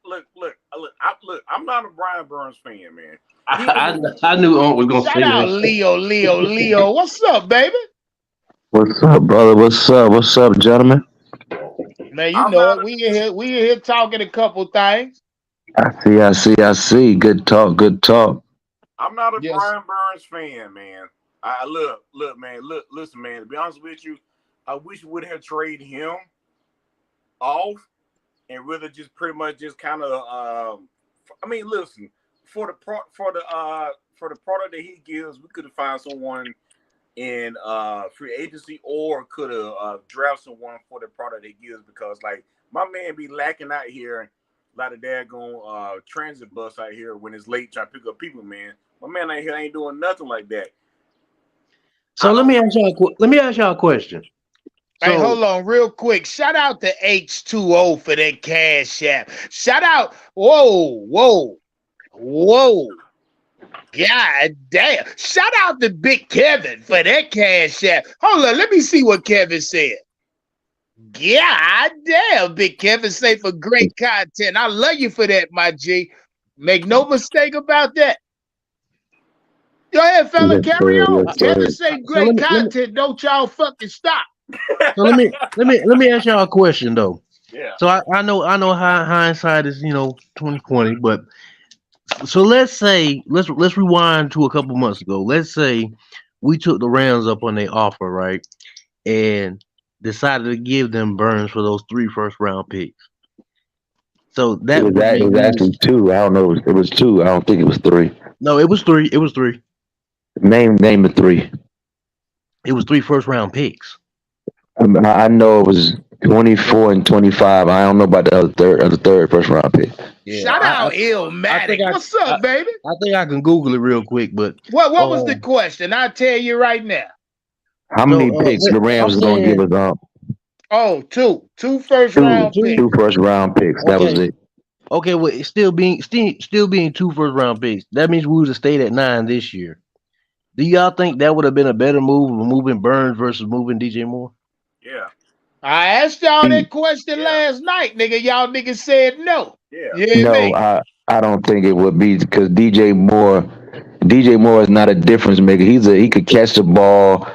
look. I'm not a Brian Burns fan, man. He was I, a I knew Unc was gonna Shout say out that. Leo. What's up, baby? What's up, brother? What's up? What's up, gentlemen? Man, you I'm know not it. We in here talking a couple things. I see. Good talk. Good talk. I'm not a Yes. Brian Burns fan, man. I look, man, listen, man. To be honest with you, I wish we would have traded him off and really just pretty much just kind of. I mean, listen, for the product that he gives, we could have found someone in free agency or could have drafted someone for the product he gives because like my man be lacking out here like a daggone transit bus out here when it's late trying to pick up people, man. My man out here ain't doing nothing like that. So I let don't me ask think y'all. Let me ask y'all a question. Hey, So hold on real quick. Shout out to H2O for that cash app. Shout out. Whoa. God damn. Shout out to Big Kevin for that cash app. Hold on. Let me see what Kevin said. God damn, Big Kevin say for great content. I love you for that, my G. Make no mistake about that. Go ahead, fella. Yes, Carry sir. on. Yes, Kevin sir. say so great content. Don't y'all fucking stop. so let me ask y'all a question though. yeah. So I know how hindsight is 2020, but so let's rewind to a couple months ago. Let's say we took the Rams up on their offer, right, and decided to give them Burns for those three first round picks. So It that was would that. It mean was actually two. I don't know. It was two. I don't think it was three. no, it was three. It was three. Name the three. It was three first round picks. I know it was 24 and 25. I don't know about the third first round pick. Yeah, Shout I out I think Illmatic. What's I up, baby? I think I can Google it real quick, but What was the um, question? I'll tell you right now. How so many picks the I'm Rams was gonna give saying us? Oh, two first Two, round two. two picks. first round picks. That was Okay, it. okay, well, it's still being two first round picks. That means we would have stayed at 9 this year. Do y'all think that would have been a better move of moving Burns versus moving DJ Moore? Yeah. I asked y'all See, that question Yeah. last night, nigga. Y'all niggas said no. Yeah. You hear no, me? I don't think it would be because DJ Moore is not a difference maker. He could catch the ball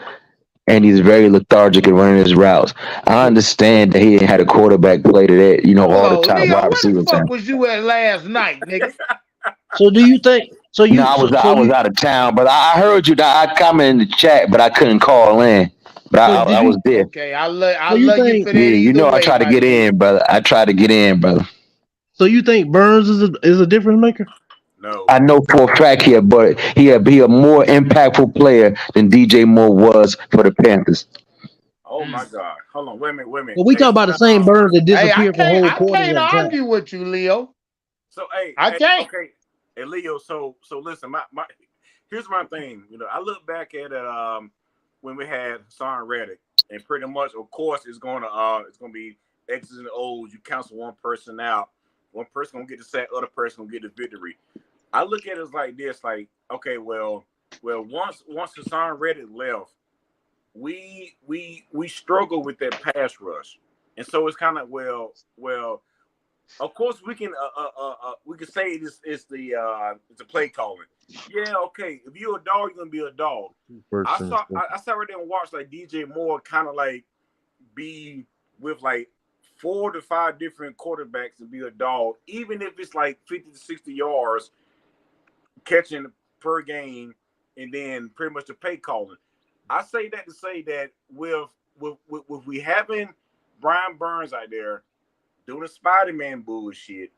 and he's very lethargic in running his routes. I So, understand that he ain't had a quarterback play to that, Hold all the on, top Leo. wide Where the receivers. fuck was you at last night, nigga? so do you think? So No, you I so was so I was you out of town, but I heard you. I commented in the chat, but I couldn't call in. But so I did was you there. Okay, I so you love you think for that Yeah, either I way, tried to my get G. in, brother. I tried to get in, brother. so you think Burns is a difference maker? No. I know for a fact here, but he a more impactful player than DJ Moore was for the Panthers. Oh my Mm. God. Hold on. Wait a minute. Wait a minute. But we talk about the same Burns that Hey, I disappeared for can't whole I quarters can't at a time. argue with you, Leo. So hey, I hey, can't. okay. Hey Leo, so listen, my here's my thing. I look back at it when we had Hassan Reddick, and pretty much of course it's gonna be X's and O's. You cancel one person out, one person gonna get the sack, other person gonna get the victory. I look at it like this, like, okay, well once Hassan Reddick left, we struggle with that pass rush. And so it's kind of well, of course, we can say it's the play calling. Yeah, okay. If you're a dog, you're gonna be a dog. I Person. saw I sat right there and watched like DJ Moore kind of like be with like 4 to 5 different quarterbacks and be a dog, even if it's like 50 to 60 yards catching per game, and then pretty much the play calling. I say that to say that with we having Brian Burns out there doing the Spider-Man bullshit,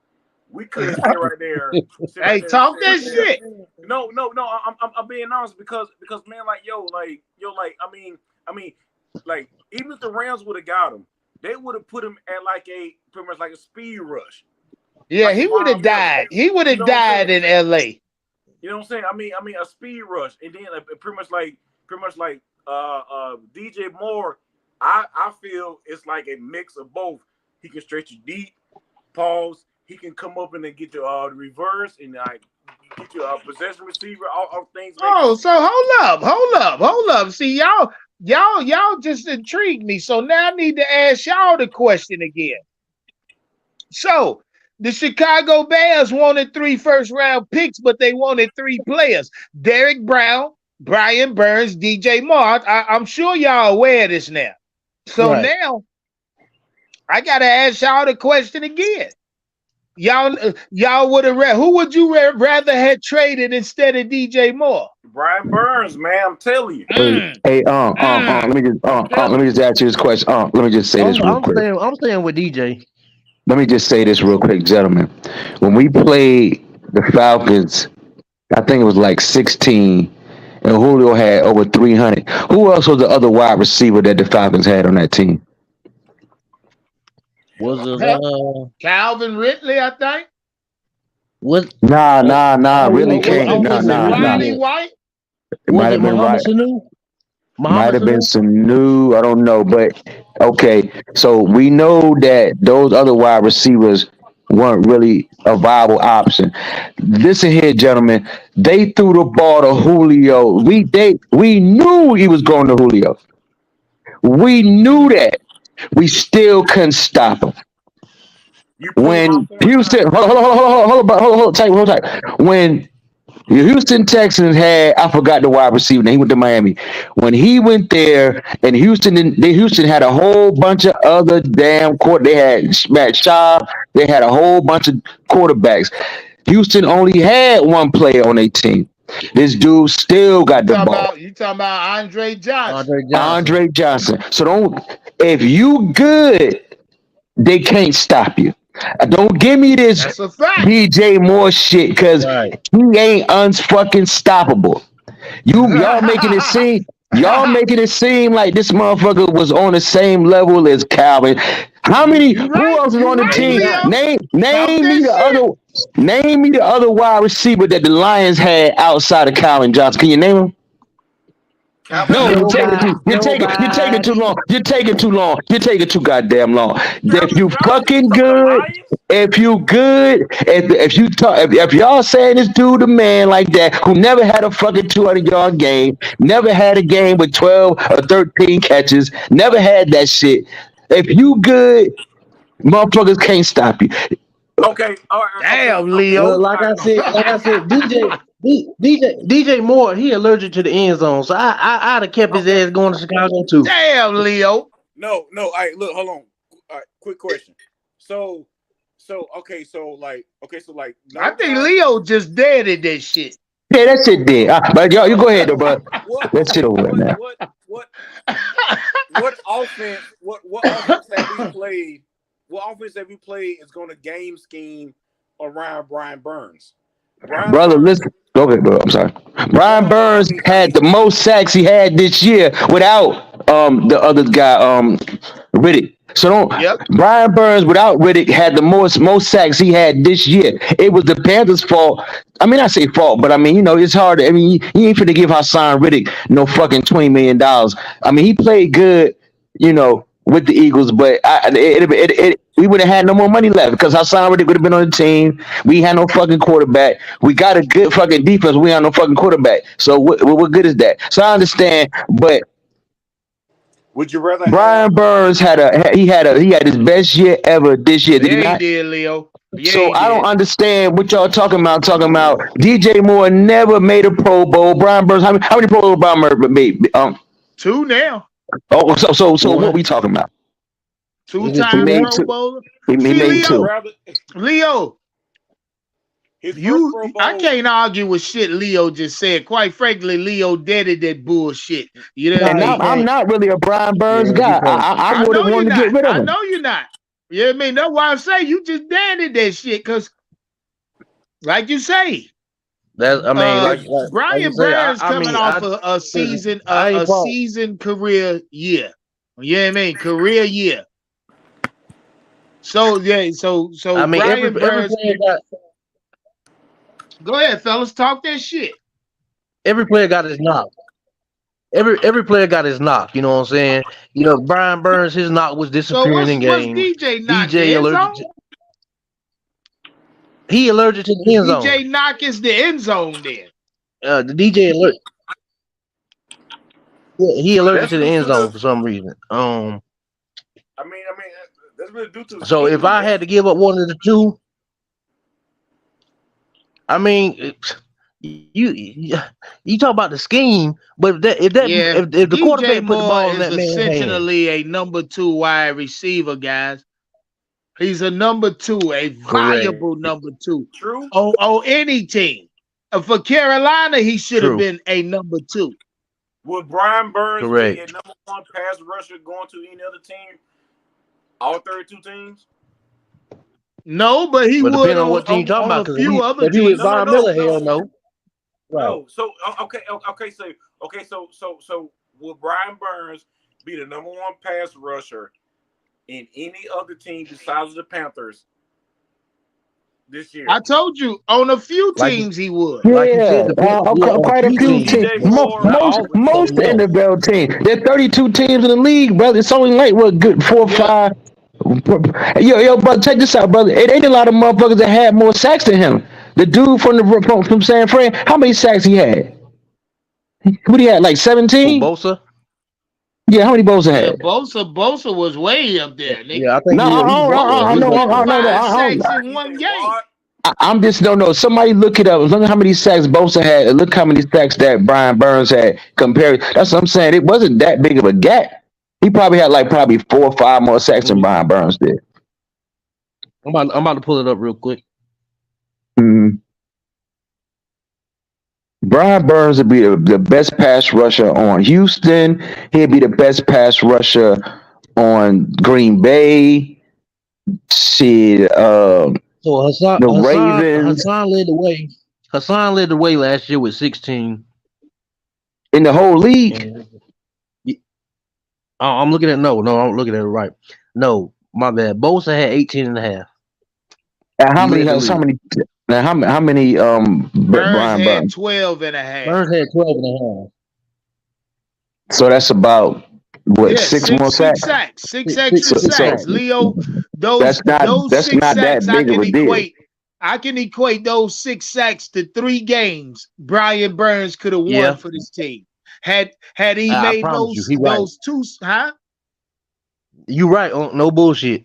we could sit right Hey, there, talk sit that right there. shit. No. I'm being honest because man, like I mean, like even if the Rams would have got him, they would have put him at like a pretty much like a speed rush, Yeah, like a he would have Von Miller. died. He would You have know what I'm died saying? in LA. You know what I'm saying? I mean a speed rush, and then pretty much like DJ Moore. I feel it's like a mix of both. He can stretch you deep, pause. He can come up and then get you the reverse and like get you a possession receiver. All things of that kind Oh, of so hold up. See, y'all just intrigued me. So now I need to ask y'all the question again. So the Chicago Bears wanted 3 first round picks, but they wanted 3 players: Derek Brown, Brian Burns, DJ Moore. I'm sure y'all aware of this now. So Right. now I gotta ask y'all the question again. Y'all would have who would you rather have traded instead of DJ Moore? Brian Burns, man, I'm telling you. Mm, Hey, mm. I'm telling let me you. just ask you this question. Let me just say this I'm real I'm quick. staying I'm staying with DJ. Let me just say this real quick, gentlemen. When we played the Falcons, I think it was like 16, and Julio had over 300. Who else was the other wide receiver that the Falcons had on that team? Was it Hell, Calvin Ridley, I think. was Nah. Really can't. who Was was it it Ridley Ronnie at? White? It Was might it have been Muhammad right. Sanu? Might Muhammad have been Sanu? some new. I don't know, but okay. So we know that those other wide receivers weren't really a viable option. Listen here, gentlemen. They threw the ball to Julio. We knew he was going to Julio. We knew that. We still couldn't stop him. You prove my When point now. Houston, hold tight. When the Houston Texans had, I forgot the wide receiver. He went to Miami. When he went there, and Houston had a whole bunch of other damn court. They had Matt Schaub. They had a whole bunch of quarterbacks. Houston only had one player on their team. This dude still got the ball. You talking about Andre Johnson? Andre Johnson. Andre Johnson. So don't. If you good, they can't stop you. Don't give me this That's a fact. DJ Moore shit because Right. he ain't unfucking stoppable. Y'all making it seem like this motherfucker was on the same level as Calvin. How many? You Who right. else is You on the right, Yeah, he team? not. Leo. Talk Name that me the shit. other. Name me the other wide receiver that the Lions had outside of Calvin Johnson. Can you name him? Calvin No, you're Johnson taking it played. Nobody. too. You're taking too Nobody. long. You're taking too long. You're taking too goddamn long. If Calvin you Johnson fucking from the good, Lions. if you good, if you talk, if y'all saying this dude a man like that who never had a fucking 200-yard game, never had a game with 12 or 13 catches, never had that shit. If you good, motherfuckers can't stop you. Okay, all right, okay, Damn, okay, Well, Leo. all right. like I said, DJ Moore, he allergic to the end zone, so I'd have kept his Okay, ass going to Chicago too. Damn, Leo. no. All right, look, hold on. All right, quick question. So, okay, so like, I no think guy. Leo just dead in that shit. Yeah, that shit did. But y'all, you What? go ahead though, bro. What? That shit Okay. over with now. What offense? What offense have we played? What offense have we played is going to game scheme around Brian Burns? Brian Brother, Burns. listen. Go ahead, bro. I'm sorry. Brian No. Burns had the most sacks he had this year without the other guy, Riddick. So don't Yep. Brian Burns without Riddick had the most sacks he had this year. It was the Panthers' fault. I mean, I say fault, but I mean, it's hard. I mean, you ain't finna give Hassan Riddick no fucking $20 million. I mean, he played good, with the Eagles, but we would have had no more money left because Hassan Riddick would have been on the team. We had no fucking quarterback. We got a good fucking defense. We had no fucking quarterback. So what good is that? So I understand, but Would you rather have? Brian Burns he had his best year ever this year. Did he Yeah, he not? did, Leo. Yeah, So he I don't did. understand what y'all talking about. Talking about DJ Moore never made a Pro Bowl. Brian Burns, how many Pro Bowl Brian Burns made? Two now. So what One. we talking about? Is it He two Two-time now? made Pro two. Bowler. He See, made Would you two. Leo. rather Leo, his first Pro I Bowl? can't argue with shit Leo just said. Quite frankly, Leo deaded that bullshit. You know what I Nah, And he mean? I'm can't. not really a Brian Burns Yeah, he guy. can't. I I would have know you're wanted to get not. rid of I him. know you're not. You know what I mean? That's why I say you just deaded that shit. Cause like you say, That's I mean, like you Brian say, Burns I coming mean, off a season I ain't fault. season career year. You know what I mean? Career year. So yeah, so I mean, Brian every Burns, player got go ahead, fellas, talk that shit. every player got his knock. Every player got his knock. You know what I'm saying? Brian Burns, his knock was So disappearing in what's games. DJ knock the DJ end allergic zone? to he allergic to the end zone. DJ knock is the end zone then. The DJ alert. Yeah, he allergic That's to the due end to zone the. for some reason. I mean, that's really due to the So if scheme, I man. had to give up one of the two, I mean, you talk about the scheme, but Yeah, if the DJ quarterback put the Moore ball in is that man's hand, essentially a number two wide receiver, guys. He's a number two, a Correct. viable number two. True. Any team. For Carolina, he should have True. been a number two. Would Brian Burns be a Correct. number one pass rusher going to any other team? All 32 teams? No, but he But would depending on what team you're talking on about, a because few other if you with teams. No, no, Von no, Miller, hell no. no. Right. No. So so would Brian Burns be the number one pass rusher in any other team besides the Panthers this year? I told you on a few Like teams he would. like you Yeah, said, yeah, on a quite a few few teams, teams. DJ but Moore, not all of them. Most No. NFL teams. There are 32 teams in the league, brother. It's only like what good 4 or Yeah. 5. Yo, brother, check this out, brother. It ain't a lot of motherfuckers that had more sacks than him. The dude from San Fran, how many sacks he had? What he had, like Who 17? Bosa? Yeah, how many Bosa Yeah, had? Bosa was way up there, Yeah, nigga. I think No, he's Bosa up there. was He's up getting there. five I don't. sacks in one TJ game. Watt. I'm just no. Somebody look it up. Look how many sacks Bosa had, and look how many sacks that Brian Burns had compared. That's what I'm saying. It wasn't that big of a gap. He probably had like 4 or 5 more sacks Let than me Brian see. Burns did. I'm about to pull it up real quick. Mhm. Brian Burns would be the best pass rusher on Houston. He'd be the best pass rusher on Green Bay. Shit, So the Ravens Hassan led the way. Hassan led the way last year with 16. in the whole league. And I'm looking at I'm looking at it right. No, my bad. Bosa had 18 and a half. And how He many? led the How league. many? Now, how many? Burns Brian had Burns. 12 and a half. Burns had 12 and a half. So that's about what Yeah, 6 more six sacks. sacks, six Six, extra six sacks. sacks. Leo, That's not those that's six not sacks that big of a deal. I can equate those 6 sacks to 3 games Brian Burns could have won Yeah, for this team. Had he I made promise you, he right. those two, huh? You right. No bullshit.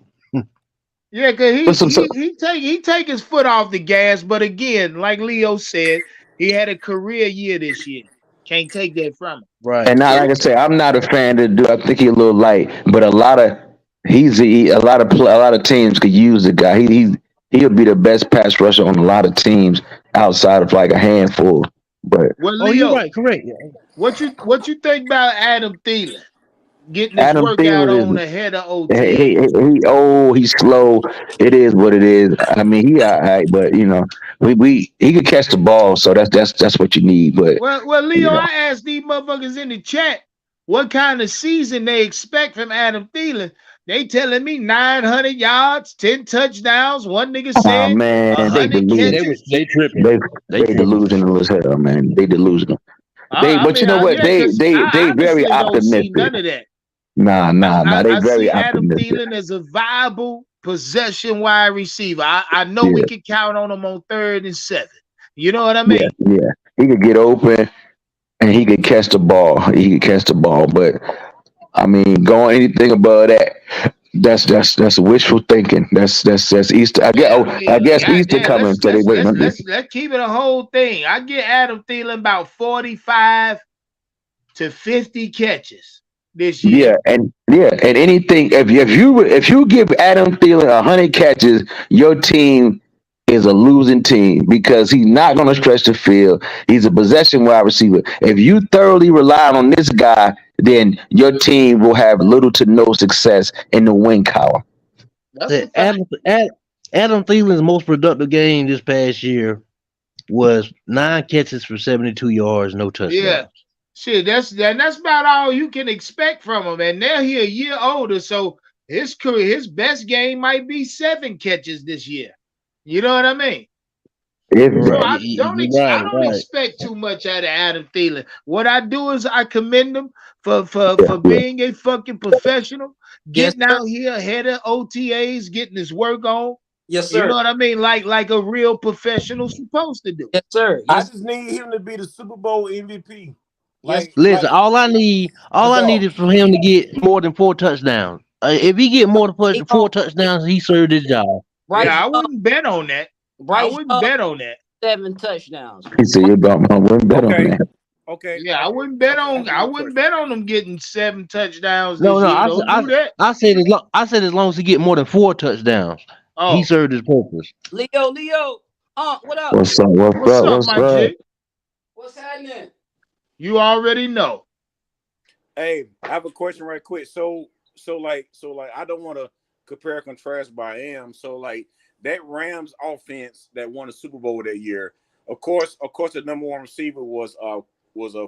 Yeah, cause So, he take his foot off the gas, but again, like Leo said, he had a career year this year. Can't take that from him. Right. and not like I say, I'm not a fan of the dude. I think he's a little light, but a lot of a lot of teams could use the guy. He'll be the best pass rusher on a lot of teams outside of like a handful. But Well, Oh, you're Leo, right. Correct. what you think about Adam Thielen getting his Adam workout Thielen on is ahead of he O.T.As? old, he's slow. It is what it is. I mean, he all right, but we he could catch the ball, so that's what you need. But Well, you Leo, know, I asked these motherfuckers in the chat what kind of season they expect from Adam Thielen. They telling me 900 yards, 10 touchdowns. One nigga oh said man, they 100 Yeah, delusional. catches. they tripping. They They they tripping. delusional as hell, man. They delusional. I But you mean, know what? yeah, because They I very honestly don't see optimistic. none of that. Nah. They I very see Adam optimistic. Thielen as a viable possession wide receiver. I know we Yeah, can count on him on 3rd and 7. You know what I yeah, mean? yeah. He could get open and he could catch the ball. He could catch the ball, but I mean, going anything above that, that's wishful thinking. That's Easter. Yeah, I I mean, guess Easter goddamn, coming, so they waiting on this. let's keep it a whole thing. I get Adam Thielen about 45 to 50 catches this year. And anything if you give Adam Thielen 100 catches, your team is a losing team because he's not going to stretch the field. He's a possession wide receiver. If you thoroughly rely on this guy, then your team will have little to no success in the win column. That's a The fact. Adam Thielen's most productive game this past year was 9 catches for 72 yards, no touchdowns. Yeah. Shit, that's about all you can expect from him. And now he a year older, so his best game might be 7 catches this year. You know what I mean? If So Right. I Right. don't Right. expect too much out of Adam Thielen. What I do is I commend him for yeah, being a fucking professional, Yes, getting sir. out here ahead of O.T.As, getting his work on. Yes, You know sir. what I mean? Like a real professional supposed to do. Yes, sir. I Yes, just need him to be the Super Bowl MVP. yes. Listen, all I need is for him to get more than 4 touchdowns. If he get more He than 4 gon' touchdowns, he served his job. Bryce Yeah, I Young, wouldn't bet on that. I Bryce wouldn't Young, bet on that. 7 touchdowns. he said you don't want to bet on Okay. that. Okay, Yeah, I okay, wouldn't bet okay. on Answer I my wouldn't question. bet on them getting 7 touchdowns No, this no, year. Don't I do that. I said as long as he get more than 4 touchdowns, he Oh, served his purpose. Leo. What up? What's up? What's what's up? up, What's my up? G? What's happening? You already know. Hey, I have a question right quick. So, I don't want to compare and contrast, but I am. So, like that Rams offense that won the Super Bowl that year. Of course, the number one receiver was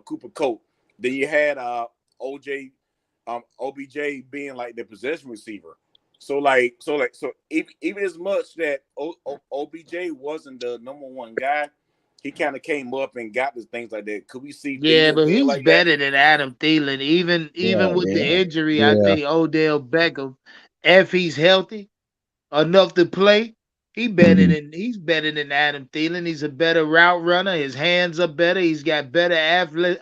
Cooper Cope. Then you had OJ, OBJ being like the possession receiver. So even as much that OBJ wasn't the number one guy, he kind of came up and got the things like that. Could we see Yeah, Thielen but being he's like that? better than Adam Thielen. Even Yeah, with the yeah, injury, I yeah. think Odell Beckham, if he's healthy enough to play, Mhm. he's better than Adam Thielen. He's a better route runner. His hands are better. He's got better athlete.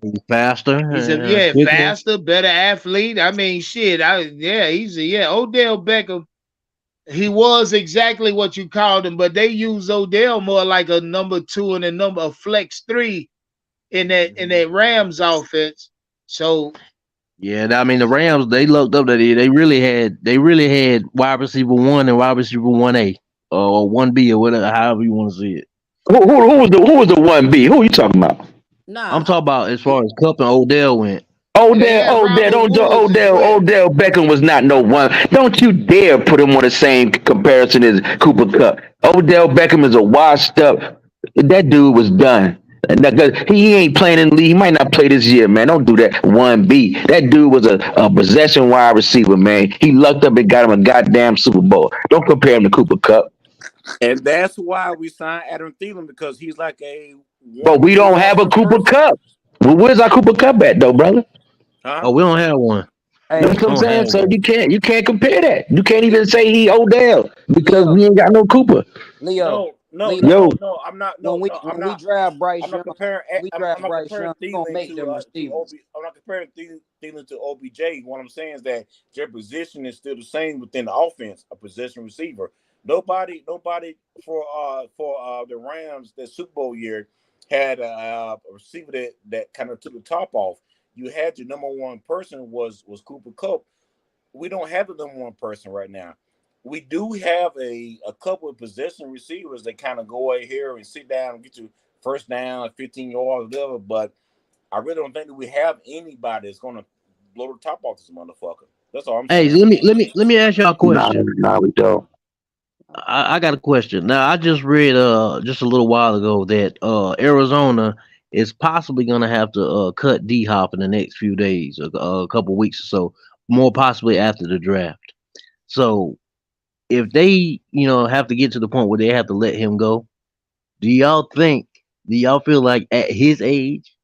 He's faster, He's a quicker. faster, better athlete. I mean, shit. Odell Beckham. He was exactly what you called him, but they use Odell more like a number two and a number of flex three in that Rams offense. So Yeah, I mean the Rams they looked up that they really had wide receiver one and wide receiver 1A or 1B or whatever however you want to see it. Who was the 1B? Who are you talking about? I'm Nah, talking about as far as Cup and Odell went. they Odell, had Odell, Robert don't Woods as well. Odell Beckham was not no one. Don't you dare put him on the same comparison as Cooper Cup. Odell Beckham is a washed up. That dude was done. Now, 'cause he ain't playing in the league. He might not play this year, man. Don't do that. 1B. That dude was a possession wide receiver, man. He lucked up and got him a goddamn Super Bowl. Don't compare him to Cooper Cup. And that's why we signed Adam Thielen because he's like a But one we two don't have a one Cooper person, Cup. Well, where's our Cooper Cup at, though, brother? huh? Oh, we don't have one. That's hey, what I'm Don't saying. have So one. you can't compare that. You can't even say he Odell because Leo, we ain't got no Cooper. Leo, No, no, no, Leo. Yo, no, no. I'm not. When No, we no. I'm when we not. draft I'm Bryce not Young, comparing. when we I'm draft not Bryce comparing Young, we gonna Thielen make them to OB. receivers. I'm not comparing Thielen to OBJ. What I'm saying is that their position is still the same within the offense, a position receiver. Nobody for the Rams that Super Bowl year had a receiver that kind of took the top off. You had your number one person was Cooper Cup. We don't have the number one person right now. We do have a couple of possession receivers that kind of go out here and sit down and get you first down, 15 yards, whatever. But I really don't think that we have anybody that's going to blow the top off this motherfucker. That's all I'm Hey, saying. let me ask y'all a nah, question. nah, we don't. I got a question. Now I just read just a little while ago that Arizona is possibly gonna have to cut D Hop in the next few days, a couple weeks or so, more possibly after the draft. So if they, have to get to the point where they have to let him go, do y'all think, do y'all feel like at his age,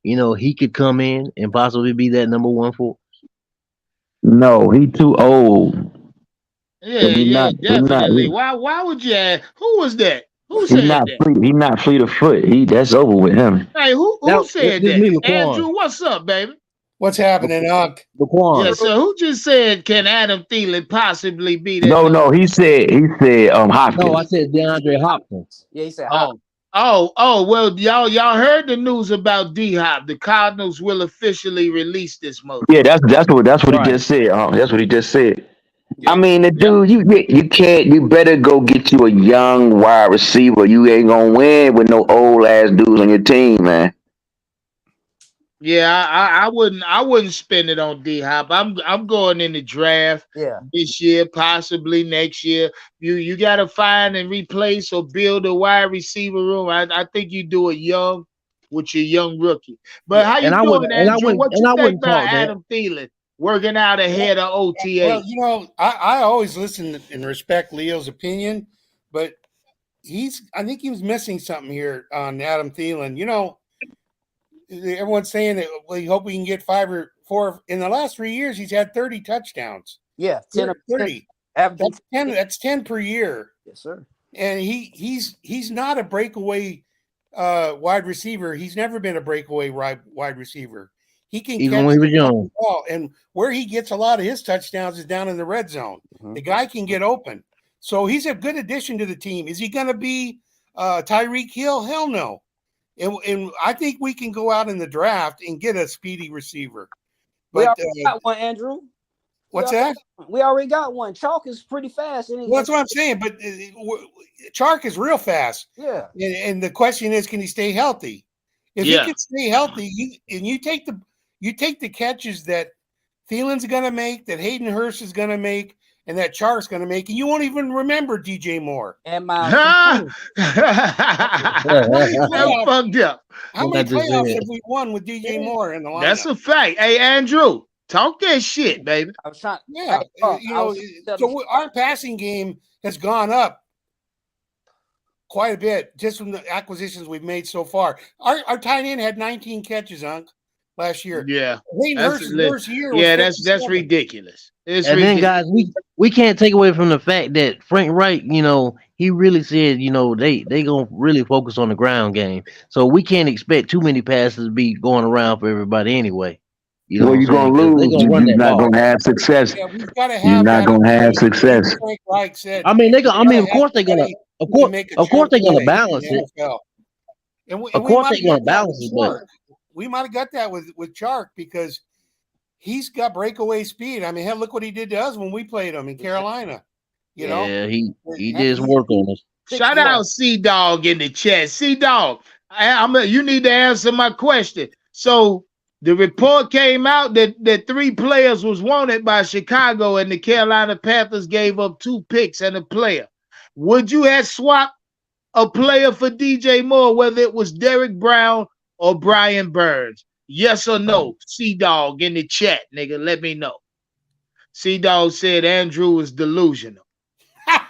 he could come in and possibly be that number one for? No, he too old. Yeah, Cause he yeah, not, he not, definitely. Why would you ask? Who was that? Who he said not that? fleet. He not fleet of foot. That's over with him. Hey, who That said this that? me, Laquan. Andrew, what's up, baby? What's happening, Unc? Yeah, Laquan. so who just said can Adam Thielen possibly be that No, number no, he one? said No, I Hopkins. said DeAndre Hopkins. Yeah, he said hop. Oh, well, y'all heard the news about D Hop. The Cardinals will officially release this Yeah, motherfucker. that's what he Right. just said. That's what he just said. I Yep. mean, the Yep. dude, you can't. You better go get you a young wide receiver. You ain't gonna win with no old ass dudes on your team, man. Yeah, I wouldn't spend it on D Hop. I'm going in the draft Yeah, this year, possibly next year. You gotta find and replace or build a wide receiver room. I think you do it young with your young rookie. But yeah. how And you I wouldn't doing, and I Andrew? wouldn't What and you I think wouldn't about talk that. Adam Thielen working out ahead of Well, OTA? I always listen and respect Leo's opinion, but I think he was missing something here on Adam Thielen. Everyone's saying that we hope we can get 5 or 4. In the last 3 years, he's had 30 touchdowns. Yeah, 10, 30. averaging That's 10. 10. That's 10 per year. Yes, sir. And he's not a breakaway wide receiver. He's never been a breakaway wide receiver. He can Even catch when he the was young. ball, and where he gets a lot of his touchdowns is down in the red zone. Mhm. The guy can get open, so he's a good addition to the team. Is he going to be Tyreek Hill? Hell no. And I think we can go out in the draft and get a speedy receiver. We But already got one, Andrew. what's that? We already got one. Chalk is pretty fast. Well, that's what I'm saying. But Chark is real fast. Yeah. And the question is, can he stay healthy? If he can stay healthy, you take the catches that Thielen's going to make, that Hayden Hurst is going to make, and that Chark's going to make, and you won't even remember DJ Moore. And my fucked up. How many playoffs have we won with DJ Moore in the lineup? That's a fact. Hey, Andrew, talk that shit, baby. I was trying. Yeah, so our passing game has gone up quite a bit just from the acquisitions we've made so far. Our tight end had 19 catches, last year. Yeah, first year. Yeah, that's ridiculous. It's and ridiculous. then, guys, we can't take away from the fact that Frank Wright, he really said, they gonna really focus on the ground game. So we can't expect too many passes to be going around for everybody anyway. Well, you're gonna lose. You're not gonna have success. Yeah, we've got to have. You're not gonna have success. Frank Wright said. I mean, of course they're gonna. Of course they're gonna balance it. Of course they're gonna balance it, but we might have got that with Chark because he's got breakaway speed. I mean, hell, look what he did to us when we played him in Carolina. Yeah, he did his work on us. Shout out C Dog in the chat. C Dog, you need to answer my question. So the report came out that 3 players was wanted by Chicago, and the Carolina Panthers gave up 2 picks and a player. Would you have swapped a player for DJ Moore, whether it was Derek Brown or Brian Burns? Yes or no? C-Dog in the chat, nigga. Let me know. C-Dog said Andrew is delusional.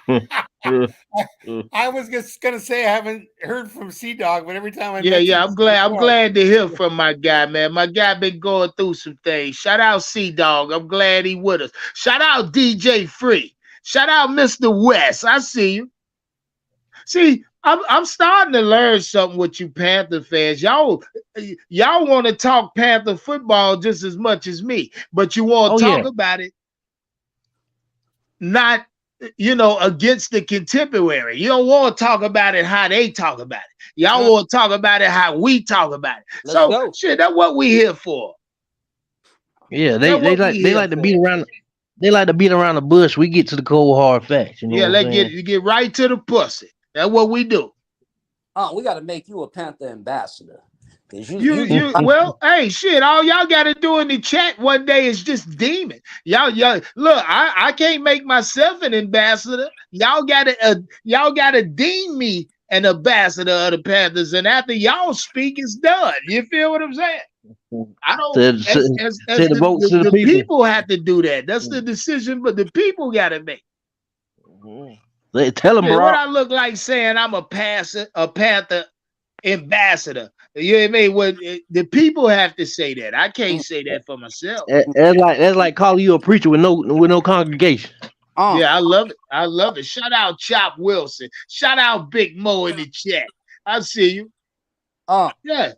I was just gonna say I haven't heard from C-Dog, but every time I'm glad to hear from my guy, man. My guy been going through some things. Shout out C-Dog. I'm glad he with us. Shout out DJ Free. Shout out Mr. West. I see you. See, I'm starting to learn something with you Panther fans. Y'all want to talk Panther football just as much as me, but you want to talk about it not, against the contemporary. You don't want to talk about it how they talk about it. Y'all want to talk about it how we talk about it. Shit, that's what we here for. Yeah, they like to beat around. They like to beat around the bush. We get to the cold hard facts. You get right to the pussy. That's what we do. We got to make you a Panther ambassador. Well, hey, shit, all y'all got to do in the chat one day is just demon. Y'all, look, I can't make myself an ambassador. Y'all got to deem me an ambassador of the Panthers, and after y'all speak, it's done. You feel what I'm saying? I don't. The people have to do that. That's the decision, but the people got to make. Tell them, bro. What I look like saying I'm a Panther ambassador. You know what I mean? What the people have to say that. I can't say that for myself. That's like calling you a preacher with no congregation. Yeah, I love it. I love it. Shout out Chop Wilson. Shout out Big Mo in the chat. I see you. Yeah.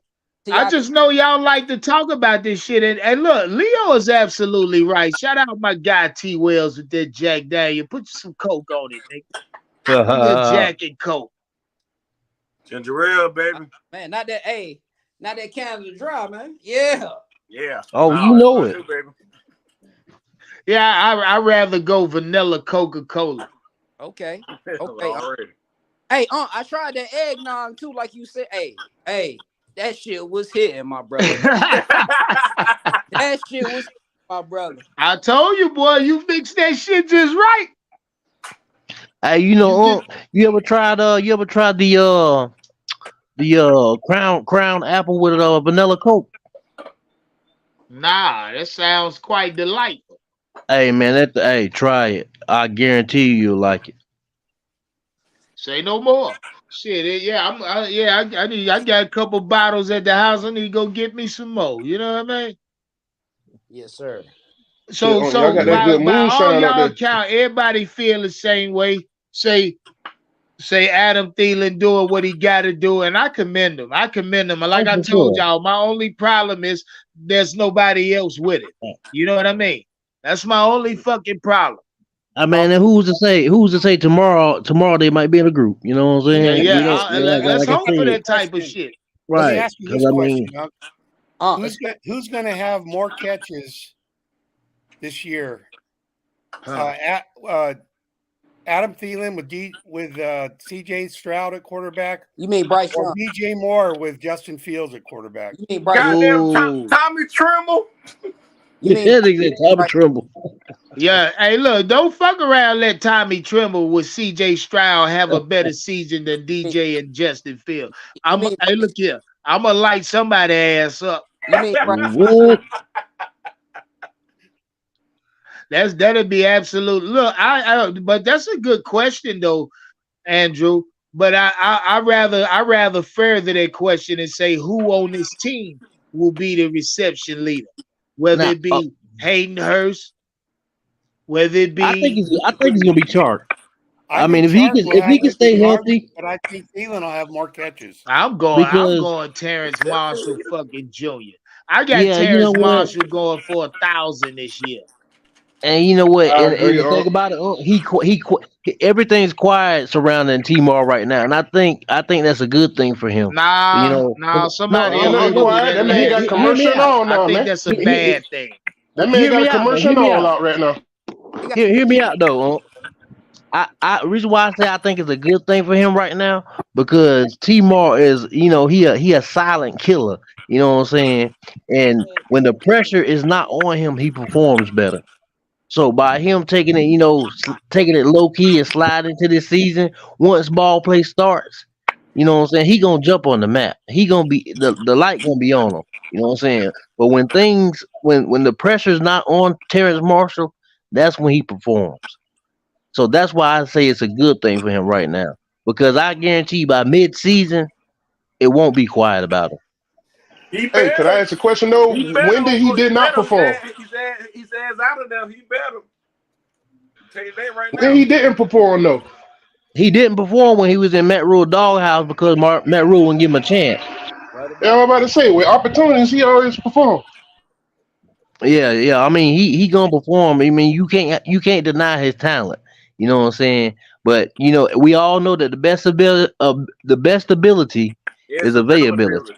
I just know y'all like to talk about this shit. And look, Leo is absolutely right. Shout out my guy T Wells with that Jack Daniel. Put some Coke on it, nigga. That Jack and Coke. Ginger ale, baby. Man, not that Canada Dry, man. Yeah. Oh, you know it. Baby. Yeah, I rather go vanilla Coca-Cola. Okay. Hey, I tried that eggnog too, like you said. Hey, that shit was hitting, my brother. That shit was hitting, my brother. I told you, boy, you fixed that shit just right. Hey, you ever tried the crown apple with vanilla Coke? Nah, that sounds quite delightful. Hey man, try it. I guarantee you'll like it. Say no more. Shit, I got a couple bottles at the house. I need to go get me some more. You know what I mean? Yes, sir. So by all y'all count, everybody feel the same way. Say Adam Thielen doing what he got to do, and I commend him. And like I told y'all, my only problem is there's nobody else with it. You know what I mean? That's my only fucking problem. I mean, and who's to say tomorrow they might be in a group? You know what I'm saying? Yeah. Let's hope for that type of shit. Let me Right. ask you Because this I question, mean, Doug. It's Who's going to have more catches this year? Adam Thielen with C.J. Stroud at quarterback, you mean Bryce or Young? DJ Moore with Justin Fields at quarterback? You mean Bryce? Goddamn Ooh. Tommy Trimble. You mean that nigga Tommy Bryce? Tremble. Yeah, hey, look, don't fuck around. Let Tommy Trimble with C.J. Stroud have a better season than DJ and Justin Field. You mean Hey, look here. I'm gonna light somebody ass up. you mean Bryce? What? That'd be absolute. Look, but that's a good question though, Andrew. But I rather further that question and say who on this team will be the reception leader, whether Now, it be Hayden Hurst, whether it I think be he's gonna be Chark. I mean, think Chark will if have he can the stay yards, healthy, but I think Thielen will have more catches. I'm because going Terrence Marshall fucking Jr. I got yeah, you know Terrence what, Marshall going for 1,000 this year. and you know what, I and agree. the thing about it, everything's quiet surrounding T-Mar right now, and I think that's a good thing for him. You Nah, know, nah, no, somebody ain't nothing alluded to quiet. that That man last got night. hear me commercial out. on I now, think man. that's a bad thing. That man Hear got me a out, though. Hear commercial me on out. out right now. Hear me out though. Reason why I say I think it's a good thing for him right now because T-Mar is, he a silent killer. You know what I'm saying? And when the pressure is not on him, he performs better. So by him taking it, taking it low key and slide into this season, once ball play starts, you know what I'm saying? He gonna jump on the map. He gonna be the light gonna be on him. You know what I'm saying? But when the pressure's not on Terrence Marshall, that's when he performs. So that's why I say it's a good thing for him right now. Because I guarantee you by mid season, it won't be quiet about him. He Hey, could I better. ask a question though? He When better. did he He did not better. perform? His ass out of there. He better. Tell you that right When now. he didn't perform though? He didn't perform when he was in Matt Rule doghouse because Matt Rule wouldn't give him a chance. Right Yeah, about I'm it. about to say with opportunities he always perform. Yeah. I mean, he gonna perform. I mean, you can't deny his talent. You know what I'm saying? But we all know that the best ability It's is availability. availability.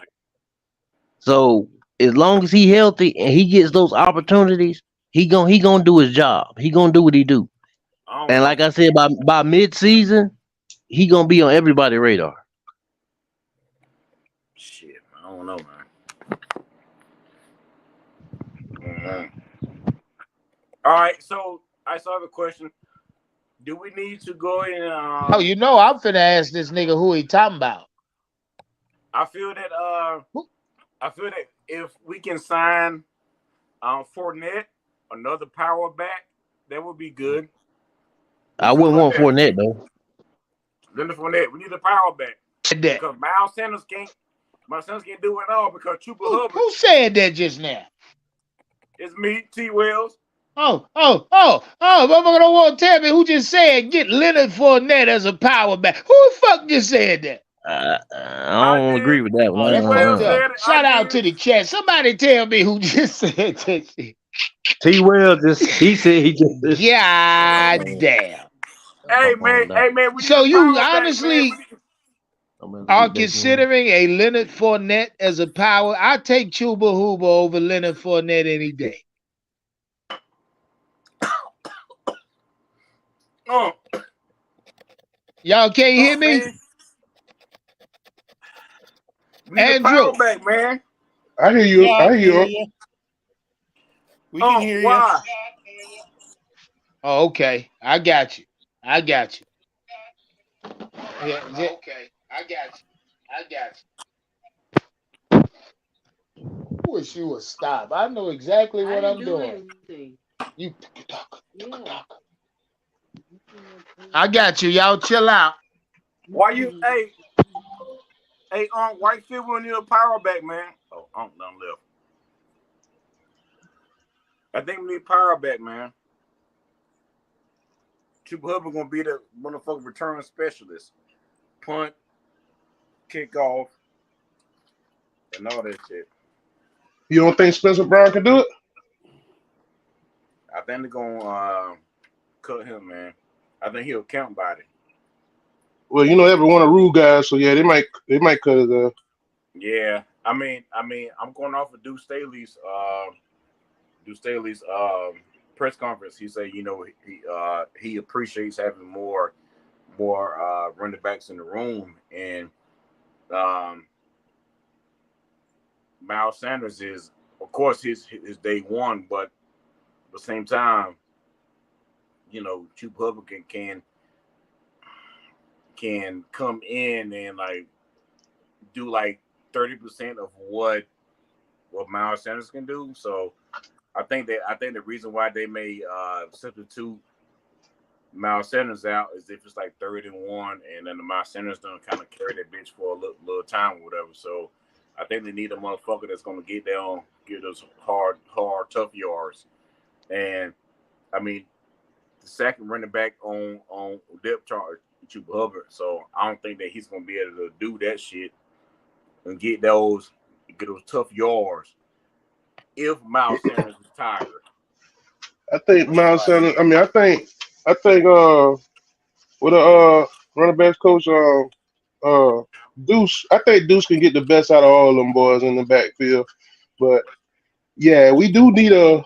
So as long as he healthy and he gets those opportunities, he gonna do his job. He gonna do what he do. I don't And know. like I said, by mid season, he gonna be on everybody's radar. Shit, I don't know, man. All right, so I still have a question. Do we need to go in? Oh, I'm finna ask this nigga who he talking about. I feel that if we can sign Fournette, another power back, that would be good. I wouldn't want Fournette though. Leonard Fournette, we need a power back That. because Miles Sanders can't do it all because Chuba Hubbard. Who said that just now? It's me, T. Wells. Oh! Motherfucker don't want to tell me who just said get Leonard Fournette as a power back. Who the fuck just said that? I don't agree with that Oh, one. that's Wells fucked up. said it. Shout out to the chat. Somebody tell me who just said that shit. T. Wells he said he just. God damn. Hey man, we need So a you power back, honestly I'm gonna are get back in. considering a Leonard Fournette as a power? I take Chuba Huber over Leonard Fournette any day. Y'all can't hear me? Man. We need Andrew. a power back, man. I hear you. Yeah, I hear you. We can hear you. Why? Oh, okay. I got you. Yeah, okay. I got you. I wish you would stop. I know exactly what I'm doing. You talk. I got you. Y'all chill out. Why you Whitefield will need a power back, man. Oh, done left. I think we need power back, man. Chuba Hubbard gonna be the motherfucking return specialist. Punt, kickoff, and all that shit. You don't think Spencer Brown can do it? I think they're gonna cut him, man. I think he'll count body. Well, every one of Rule guys, so yeah, they might cut it. Yeah, I'm going off of Duke Staley's press conference. He said, he appreciates having more running backs in the room, and um, Miles Sanders is, of course, his day one, but at the same time, Chuba Hubbard can come in and like do like 30% of what Miles Sanders can do. So I think the reason why they may substitute Miles Sanders out is if it's like 3rd and 1, and then the Miles Sanders done kind of carry that bitch for a little time or whatever. So I think they need a motherfucker that's gonna get those hard, tough yards. And I mean, the second running back on depth chart, Chuba Hubbard. So I don't think that he's gonna be able to do that shit and get those tough yards if Miles Sanders is tired. I think Miles Sanders. I think with a running backs coach, Deuce. I think Deuce can get the best out of all of them boys in the backfield. But yeah, we do need a.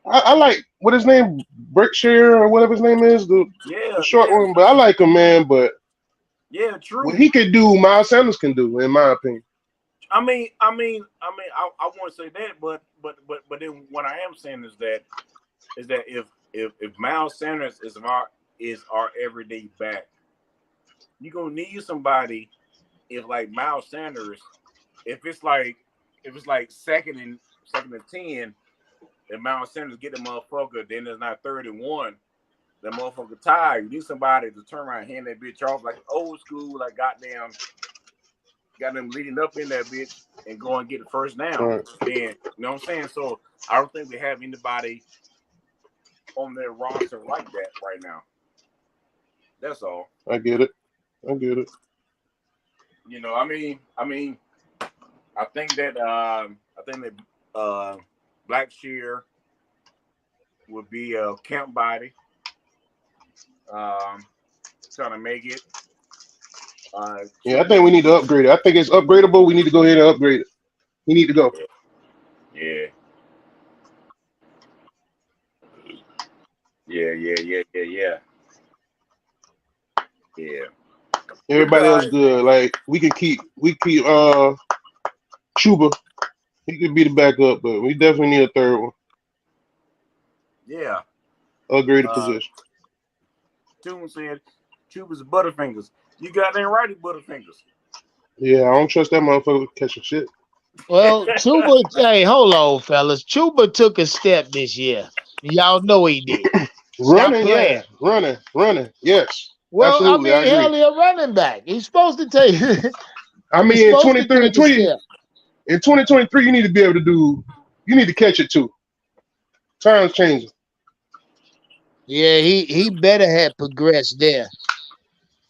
I like what his name, Brickshare or whatever his name is, the short one. But I like him, man. But yeah, true. what he can do, Miles Sanders can do, in my opinion. I want to say that, but then what I am saying is that if Miles Sanders is our everyday back, you're gonna need somebody. If like Miles Sanders, if it's like second and 10, and Miles Sanders get the motherfucker, then it's not 3rd and 1. The motherfucker tired. You need somebody to turn around and hand that bitch off like old school, like goddamn. Got them leading up in that bitch and go and get the first down. Right. Then, you know what I'm saying? So I don't think we have anybody on their roster like that right now. That's all. I get it. I think that Blackshear would be a camp body. Trying to make it. Yeah, I think we need to upgrade it. I think it's upgradable. We need to go ahead and upgrade it. We need to go. Yeah. Everybody else good. Like we keep Chuba. He could be the backup, but we definitely need a third one. Yeah. Upgrade the position. Tune said Chuba's Butterfingers. You got that righty Butterfingers. Yeah, I don't trust that motherfucker catching shit. Well, Chuba, hey, hold on, fellas. Chuba took a step this year. Y'all know he did. Running, yes. Well, absolutely, I mean, hell, he a running back. He's supposed to take. I mean, in 2023, you need to be able to do. You need to catch it too. Times changing. Yeah, he better have progressed there.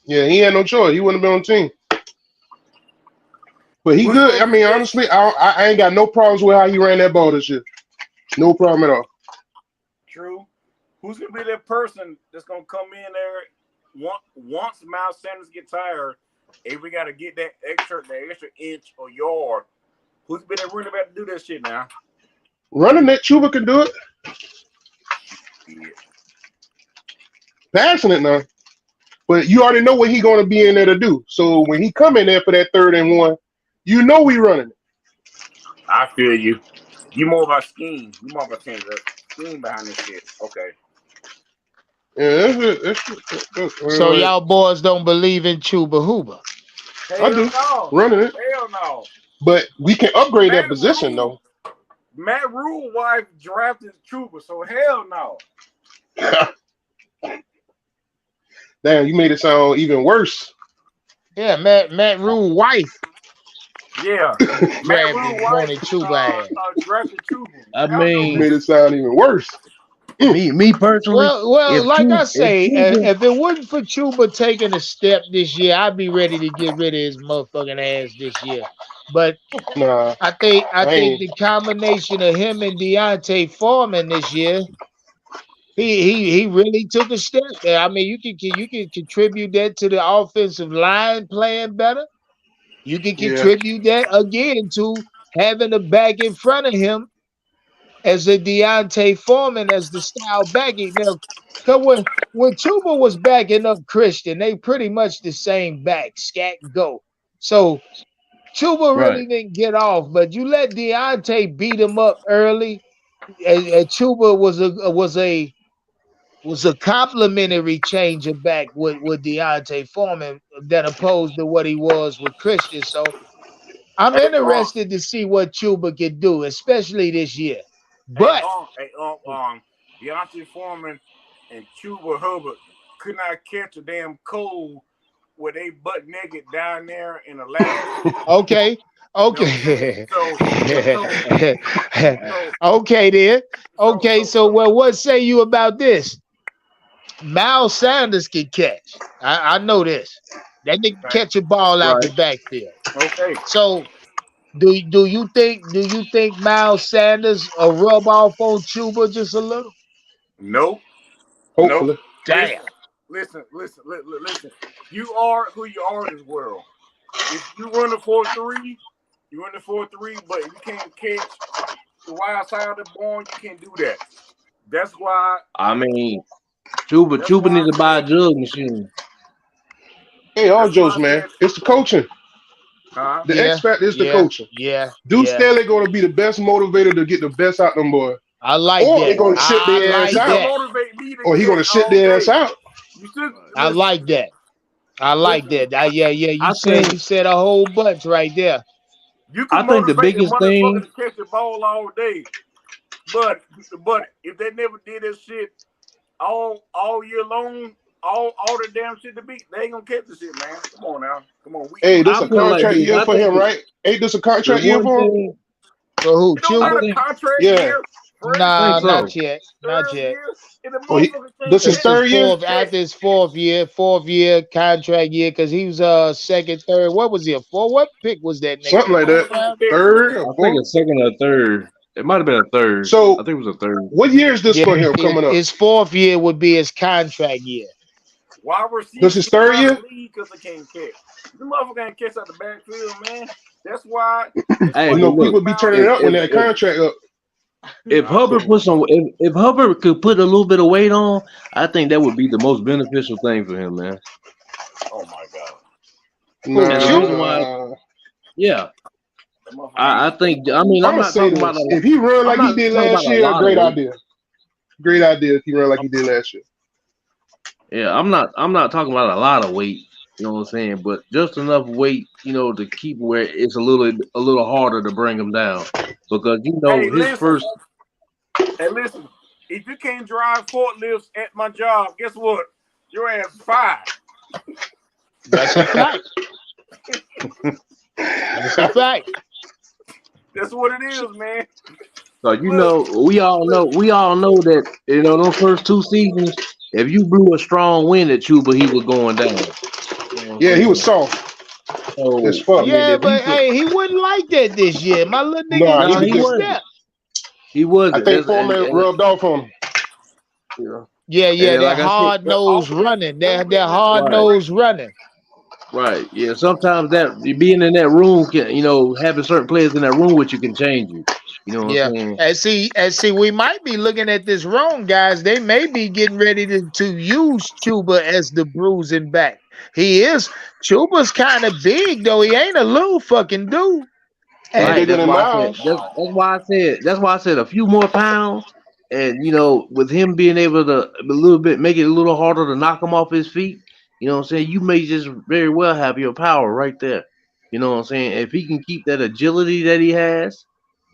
Yeah, he had no choice. He wouldn't have been on the team. But he good. I mean, honestly, I ain't got no problems with how he ran that ball this year. No problem at all. True. Who's gonna be that person that's gonna come in there once Miles Sanders get tired? If we gotta get that extra inch or yard, who's been running back to do that shit now? Running it, Chuba can do it. Yeah. Passing it now. But you already know what he going to be in there to do. So when he come in there for that 3rd and 1, you know we running it. I feel you. You more about scheme. You more about scheme behind this shit. Okay. Yeah, so y'all boys don't believe in Chuba Huba? I do. No. Running it. Hell no. But we can upgrade that position though. Matt Rule wife drafted Chuba, so hell no. Damn, you made it sound even worse. Yeah, Matt Rule wife. Yeah. Matt Rule wife drafted Chuba. I mean, you made it sound even worse. Me personally. Well, like I say, if it wasn't for Chuba taking a step this year, I'd be ready to get rid of his motherfucking ass this year. But nah, I think the combination of him and Deontay Foreman this year, he really took a step there. I mean, you can contribute that to the offensive line playing better. You can Yeah. contribute that again to having a back in front of him as a Deontay Foreman as the style backing. Now, cause when Chuba was backing up Christian, they pretty much the same back, scat go. So Chuba Right. really didn't get off, but you let Deontay beat him up early. And Chuba was a complimentary change of back with Deontay Foreman that opposed to what he was with Christian. So I'm Hey, interested to see what Chuba can do, especially this year. But Deontay Foreman and Chuba Hubbard could not catch a damn cold where they butt naked down there in Alaska. okay, You know what I'm saying? okay, So, okay, then. so, Okay, so, so so, well, what say you about this? Miles Sanders can catch. I know this. That nigga okay, catch a ball out Right. the backfield. okay. So do you think Miles Sanders will rub off on Chuba just a little? Nope, nope. Hopefully. Damn. Listen. You are who you are in this world. If you run a 4-3, you run the 4-3, but if you can't catch the wide side of the ball, you can't do that. That's why. I mean, Chuba That's why needs I to buy a said. jug machine. Hey, all That's why jokes, I man. said. It's the coaching. Huh? The X Yeah, factor is the yeah, coaching. yeah, Dude yeah. Staley going to be the best motivator to get the best out them boy, I like or he that. going to shit I their ass like You can out, that. motivate me to or he going catch to shit all their ass day. out. You should I listen. like that. I like Listen. that. Yeah, yeah. You I said think you said a whole bunch right there. You I can think the motivate a biggest motherfucker thing. to catch the ball all day, but if they never did that shit all year long, all the damn shit to beat, they ain't gonna catch the shit, man. Come on now, come on. Hey, this I a put it like contract this. year I for think him, right? Ain't this a the contract year one for him? thing For who? It don't I got Chuba? a think contract Yeah. year. First I think Nah, year, not so. yet. Not third yet. year, and the Oh, motherfucker can't this is This catch. is third year. fourth after his fourth year contract year because he was second, third. What was he a four? What pick was that nigga? Something The like fourth that. Motherfucker can't round? catch. Third or I think a fourth. second or third. It might have been a third. I So, think it was a third. what year is this Yeah, for him coming up? his fourth year would be his contract year. Wide This receivers is get third out of year. the league because they can't catch. The motherfucker can't catch out the backfield, man. That's why. Hey, You but know, You look, people get be Miles turning it if up when if that Sanders. if, contract up. if Nah, Hubbard put some, if Hubbard could put a little bit of weight on, I think that would be the most beneficial thing for him, man. oh my god, Who? And the Chuba? reason why, Nah. yeah, that motherfucker ain't. I think. I mean, I'm I'm gonna not say talking about this: a. if he run I'm like he not did talking about last a year, lot of great weight. idea. Great idea if he run like he did last year. Yeah, I'm not. I'm not talking about a lot of weight. You know what I'm saying? But just enough weight, to keep where it's a little harder to bring him down, because Hey, his listen. first. Hey, listen. If you can't drive forklifts at my job, guess what? Your ass fired. That's a fact. That's a fact. That's what it is, man. So Look, we all know that those first two seasons, if you blew a strong wind at Chuba, he was going down. You know what Yeah, I'm he was saying? soft as So I fuck. mean, Yeah, if he but could, hey, he wouldn't like that this year. My little nigga Nah, he no, was he took a different. wasn't. step. He I wasn't. think That's Foreman and rubbed off on him. you know, Yeah, yeah, and that like I said, hard the nose offense running. That moving that in the hard same right, nose direction. running. right, yeah. Sometimes that being in that room can, having certain players in that room with you can change you. You know what Yeah. I'm saying? And see, we might be looking at this wrong, guys. They may be getting ready to use Chuba as the bruising back. He is. Chuba's kind of big though. He ain't a little fucking dude. He Right. And bigger That's than why I said. Miles. That's why I said a few more pounds, and with him being able to a little bit make it a little harder to knock him off his feet. You know what I'm saying? You may just very well have your power right there. You know what I'm saying? If he can keep that agility that he has,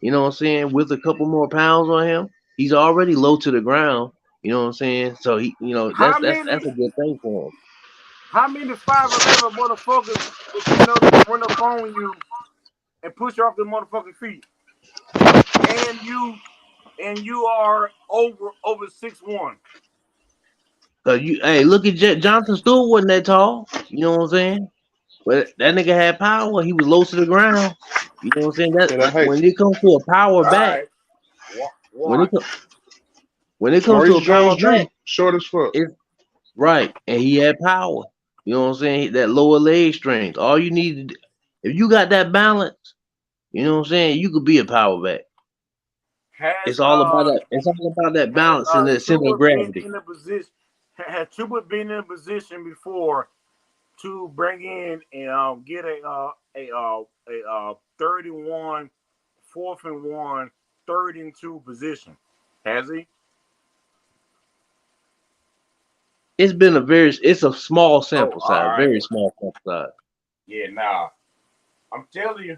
what I'm saying, with a couple more pounds on him, he's already low to the ground. You know what I'm saying? So How that's many? a good thing for him. How many 5'11" motherfuckers that you know that can run up on you and push you off the motherfucking feet, and you are over 6'1"? Hey, look at Jonathan Stewart wasn't that tall. You know what I'm saying? But that nigga had power. He was low to the ground. You know what I'm saying? That Yeah, that height. when it comes to a power All back, right, when it watch. co- when it comes to Maurice a power Jones-Drew, back, short as fuck. it's right, and he had power. You know what I'm saying? That lower leg strength. All you need, If you got that balance, you know what I'm saying, you could be a power back. It's all about that. It's all about that balance and that center of gravity. Has Chuba been in a position before to bring in and get a 31, 4th and 1, 3rd and 2 position? Has he? It's a small sample size, right. very small sample size. Yeah, nah. I'm telling you,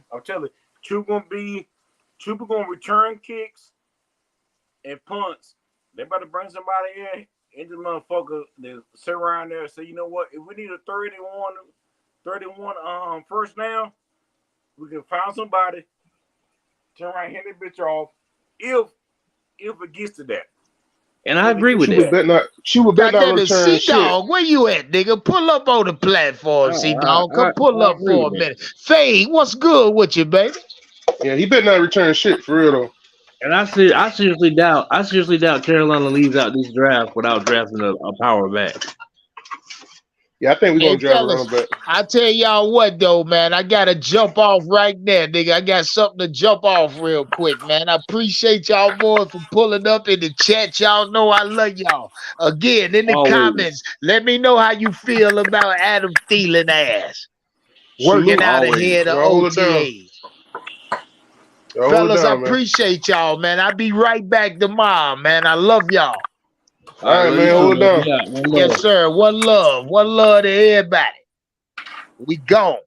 Chuba gonna return kicks and punts. They better bring somebody in the motherfucker that sit around there and say, you know what, if we need a 31 first down, we can find somebody, turn around, hand that bitch off, if it gets to that. And I agree with that. Chuba better not return shit. Dog, where you at, nigga? Pull up on the platform, C-Dog. Come pull up for a minute. Fade, what's good with you, baby? Yeah, he better not return shit for real though. And I seriously doubt Carolina leaves out this draft without drafting a power back. Yeah, I think we're gonna draft a running back. I tell y'all what though, man, I gotta jump off right there, nigga. I got something to jump off real quick, man. I appreciate y'all boys for pulling up in the chat. Y'all know I love y'all. Again, in the comments, let me know how you feel about Adam Thielen ass working out ahead of O.T.As. Fellas, I appreciate y'all, man. I'll be right back tomorrow, man. I love y'all. All right, man. Hold it down. Yes, sir. One love to everybody. We gone.